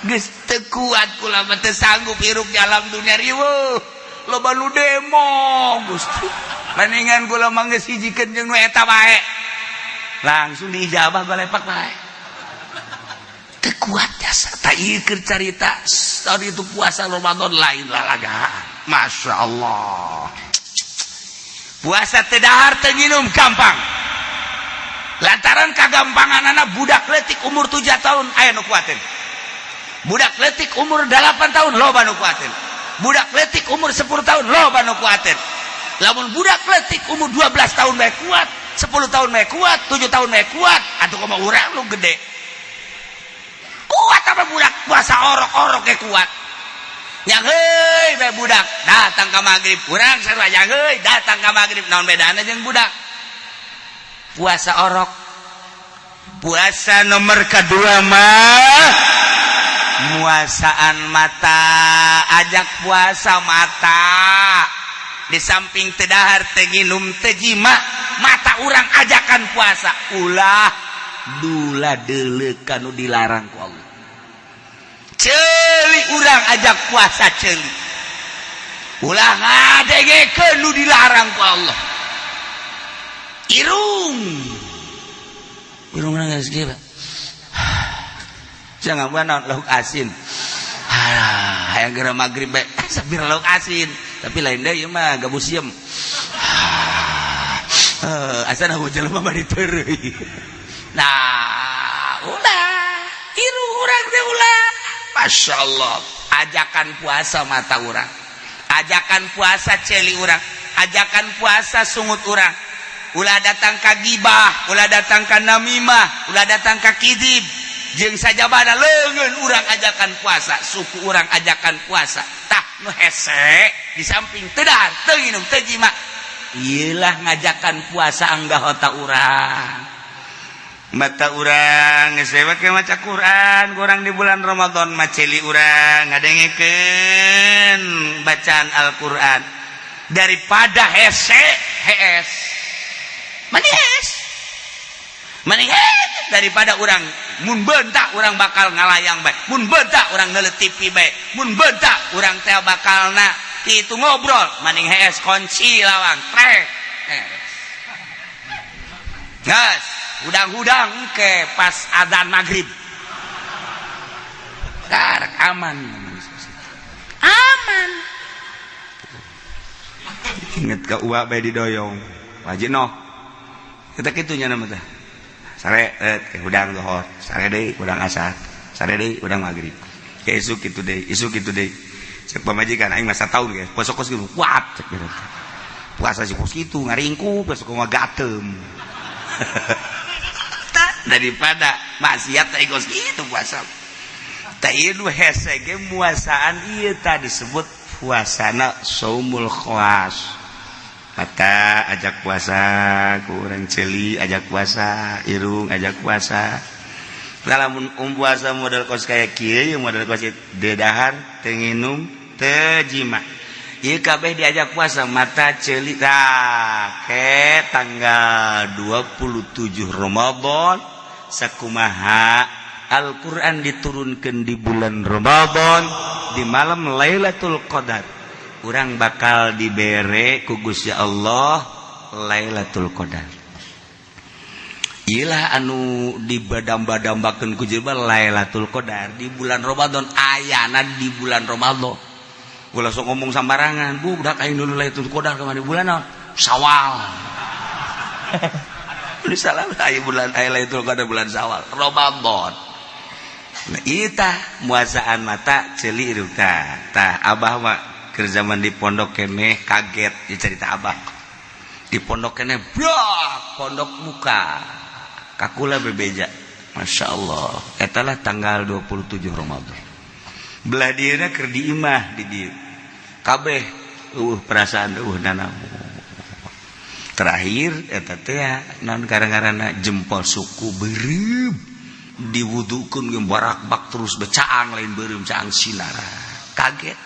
geus teu kuat kula mah teu sanggup hirup di alam dunia riweuh loba nu demo Gusti mendingan kula mah geus hijikeun jeung nu eta bae langsung diijabah balepak bae teu kuat jasa ta ieu keur carita saur itu puasa Ramadan lain lalagaan masya Allah puasa teu dahar teu nginum gampang lantaran kagampanganana budak leutik umur 7 tahun aya nu kuatin budak leutik umur 8 tahun loba nu kuatin budak leutik umur 10 tahun loba nu kuatin lamun budak leutik umur 12 tahun bae kuat 10 tahun bae kuat 7 tahun bae kuat atuh kumaha urang lu gede kuat apa budak puasa orok-orok ge kuat yang heuy bae budak datang ka magrib urang sarua yang heuy datang ka magrib naon bedana jeung budak puasa orok puasa nomor kedua mah muasaan mata ajak puasa mata di samping teu dahar teu nginum teu jima mata urang ajakan puasa ulah dula deuleu kanu dilarang ku Allah ceuli urang ajak puasa ceuli ulah ngadegekeun nu dilarang ku Allah irungna geus kieu jangan buat lauk asin hayang geura magrib bae sabira lauk asin tapi lain deui mah gabus sieum asana jelema mah diteureui nah ulah iru urang teh ulah masyaallah ajakan puasa mata urang ajakan puasa celi urang ajakan puasa sungut urang ulah datang ka gibah ulah datang ka namimah ulah datang ka kidib jeung sajabana leungeun urang ajakan puasa suku urang ajakan puasa tah nu hese di samping teu dahar teu nginum teu jima ieulah ngajakan puasa anggahota urang mata urang geus make maca Quran urang di bulan Ramadan maceli urang ngadengekeun bacaan Al-Qur'an daripada hese hees mending daripada urang mun beuntak urang bakal ngalayang bae mun beuntak urang neuleut TV bae mun beuntak urang teh bakalna kitu ngobrol mending hees kunci lawang trek geus hudang-hudang ke pas adzan maghrib karek aman inget ka uwa bae didoyong wajib noh kita kitunya nama teh sare udang zuhur, sare deui udang asar, sare deui udang maghrib. Ke isuk kitu deui, cek pamajikan aing masa tahun ge poso kos kitu kuat cek beres puasa si kos kitu ngaringku besok mah gateum daripada maksiat teh kos kitu puasa teh ieu hese ge muasaan ieu tah disebut puasana saumul khawas mata ajak puasa ku urang ceuli ajak puasa irung ajak puasa lamun puasa model kos kaya kieu model kos dedahar teu nginum tejima ieu kabeh diajak puasa mata ceuli ke tanggal 27 Ramadan sakumaha Al-Qur'an diturunkeun di bulan Ramadan di malam Lailatul Qadar urang bakal dibere ku Gusti Allah Lailatul Qadar iyalah anu dibadam-badambakeun ku jilbab Lailatul Qadar di bulan Ramadan ayana di bulan Ramadan ulah sok ngomong sambarangan budak aing dulu Lailatul Qadar ka di bulan naon Syawal ini salah aya bulan aya Lailatul Qadar bulan Syawal Ramadan nah ita muasaan mata ceuli ruta tah abah mah keur zaman di pondok keneh kaget di cerita abah di pondok keneh brak pondok muka kakula bebeja masyaallah eta lah tanggal 27 Ramadan belah dieuna keur diimah di dieu kabeh perasaan nanamu terakhir eta teh naon garang-garana jempol suku beureum diwudukeun ge barak-bak terus becaang lain beureum caang sinara kaget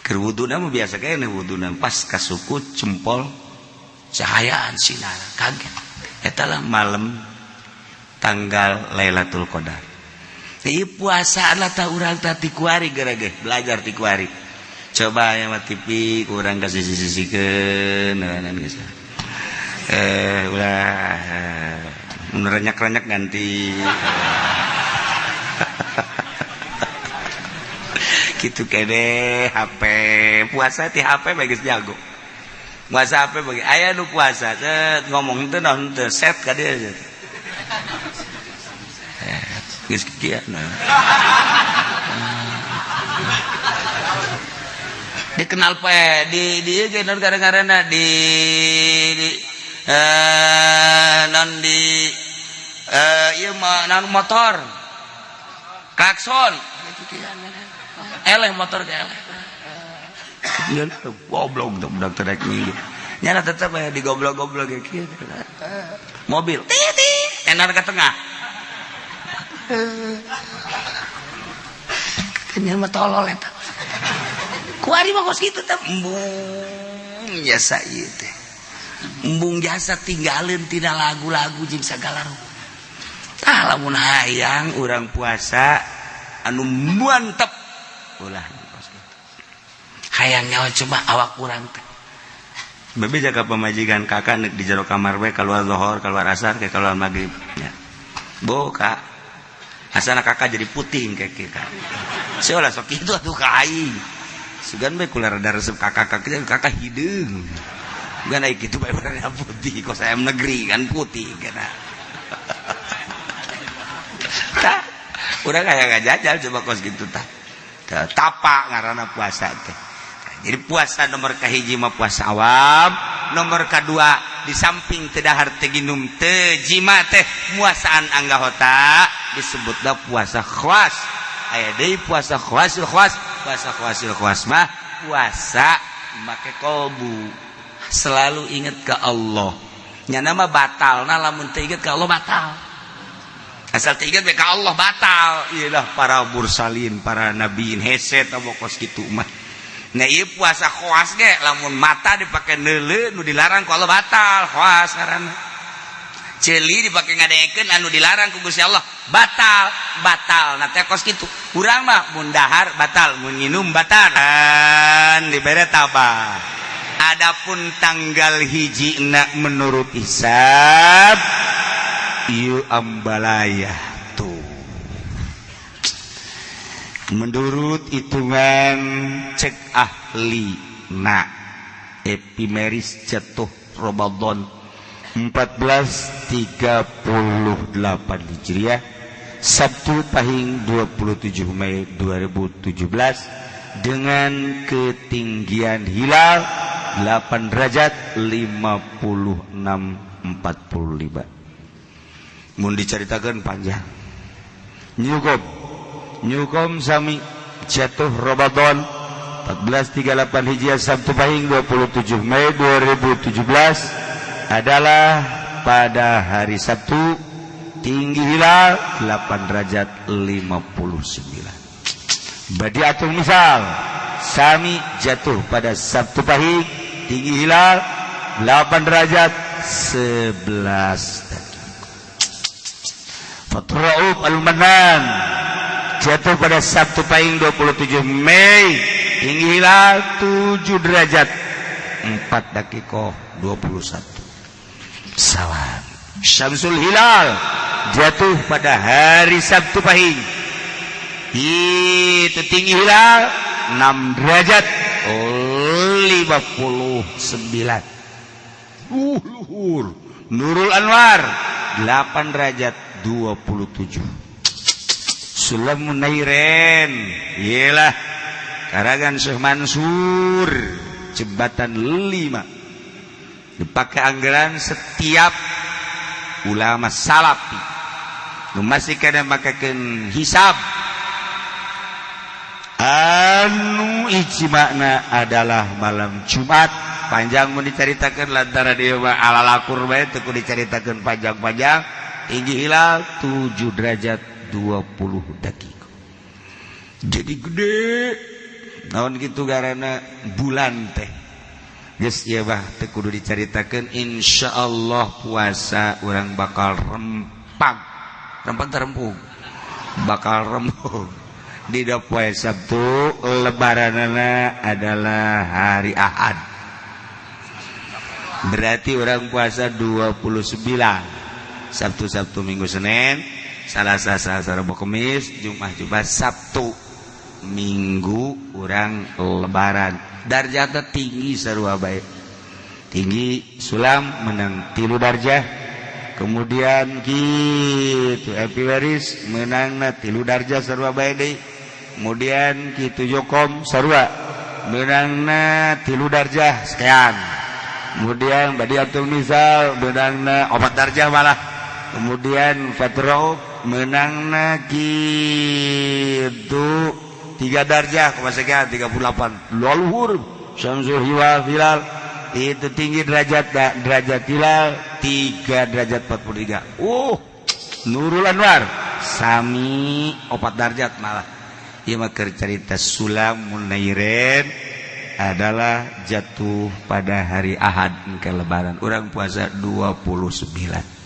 keur wuduna mah biasa kene wuduna pas ka suku jempol cahayaan sinara kaget eta lah malam tanggal Lailatul Qadar ieu puasa lah tah urang tah ti kuari geura ge belajar ti kuari coba aya mah TV urang kasih sisikeun geus ulah mun renyak-renyak ganti kitu kene HP puasa ti HP bae geus jago puasa HP bagi aya nu puasa ngomong teh naon teh set ka dieu geus kieu dikenal pe di ge non gara-garana di non di ieu mah naon motor klakson eleh motor ge eleh ngan goblok budak teh rek ngilu nyana tetep aya di goblok-goblok ge kieu mobil titit enar ka tengah kenyan mah tolol eta kuari mah kos kitu teh embung jasa ieu teh embung jasa tinggalin tina lagu-lagu jeung sagala rupa tah lamun hayang urang puasa anu mantep ulah kos kitu hayang nyawa coba awak urang teh bebe jaga pamajikan kakak neuk di jero kamar we keluar zuhur keluar asar ke keluar maghrib nya boka asana kakak jadi puting kayak kita seolah sok itu atuh ka aing sugan bae kula rada resep kakak hideung bukan aya kitu bae warna putih kos ayam negeri kan putih kana tah urang aya ngajajal coba kos kitu tah tapak ngaranna puasa teh jadi puasa nomor kahiji mah puasa awam nomor kedua di samping teu dahar teu ginum teu jima teh muasaan anggahota disebutna puasa khawas aya deui puasa khawasil khawas puasa khawasil khawas mah puasa make kolbu selalu ingat ke Allah nya nama batalna lamun teu inget ka Allah batal asal teu inget ka Allah batal ieulah para mursalin para nabiin hese tabokos kitu mah nah ieu puasa khawas ge lamun mata dipake neuleuh nu dilarang ku Allah batal khawas ngaranna ceuli dipake ngadengekeun anu dilarang ku Gusti Allah batal nah teh kos kitu urang mah mun dahar batal mun nginum batal kan dibere tabah adapun tanggal hijina menurut hisab ieu ambalaya tuh menurut hitungan cek ahli epimeris jatuh Ramadan 1438 Hijriah, Sabtu Pahing 27 Mei 2017 dengan ketinggian hilal 8 derajat 56,45. Mun diceritakan panjang. Nyukom sami jatuh Ramadan 1438 Hijriah Sabtu Pahing 27 Mei 2017 adalah pada hari Sabtu, tinggi hilal 8 derajat 59. Badiatul misal sami jatuh pada Sabtu Pahing, tinggi hilal 8 derajat 11. Fatra'ub al-Manan jatuh pada Sabtu Pahing 27 Mei, tinggi hilal 7 derajat 4 dakikoh 21. Salam. Syamsul Hilal jatuh pada hari Sabtu Pahing, itu tinggi hilal 6 derajat 59. Luhur. Nurul Anwar 8 derajat 27. Sulamun Nairen, iyalah karangan Syekh Mansur, jembatan 5, dipakai anggaran setiap ulama salafi masih kada makakeun hisab anu ijma'na adalah malam Jumat. Panjang mun dicaritakeun lantaran ieu mah alalakur bae teu dicaritakeun panjang-panjang. Tinggi hilal 7 derajat 20 dakika. Jadi gede. Naon kitu garana bulan teh. Geus ieu mah teu kudu dicaritakeun, insyaallah puasa urang bakal rempang. Rempang terempung. Bakal rempung. Di poe Sabtu lebaranana adalah hari Ahad. Berarti orang puasa 29. Sabtu Minggu Senin, Selasa Rabu Kamis, Jumat Sabtu, Minggu orang lebaran. Darjatnya tinggi sarua bae. Tinggi Sulam menang 3 darjah. Kemudian kitu Epi Waris menangna 3 darjah sarua bae deui. Kemudian kitu Jokom sarua menangna 3 darjah sekian. Kemudian Badiatul Misal menangna 4 darjah malah. Kemudian Fatra'ub menangna kitu 3 darjah sekian 38. Luhur Syamsul Hilal itu tinggi derajat hilal 3 derajat 43. Nurul Anwar sami 4 darjat malah. Ieu mah keur carita Sulamun Nairen adalah jatuh pada hari Ahad ke lebaran. Urang puasa 29.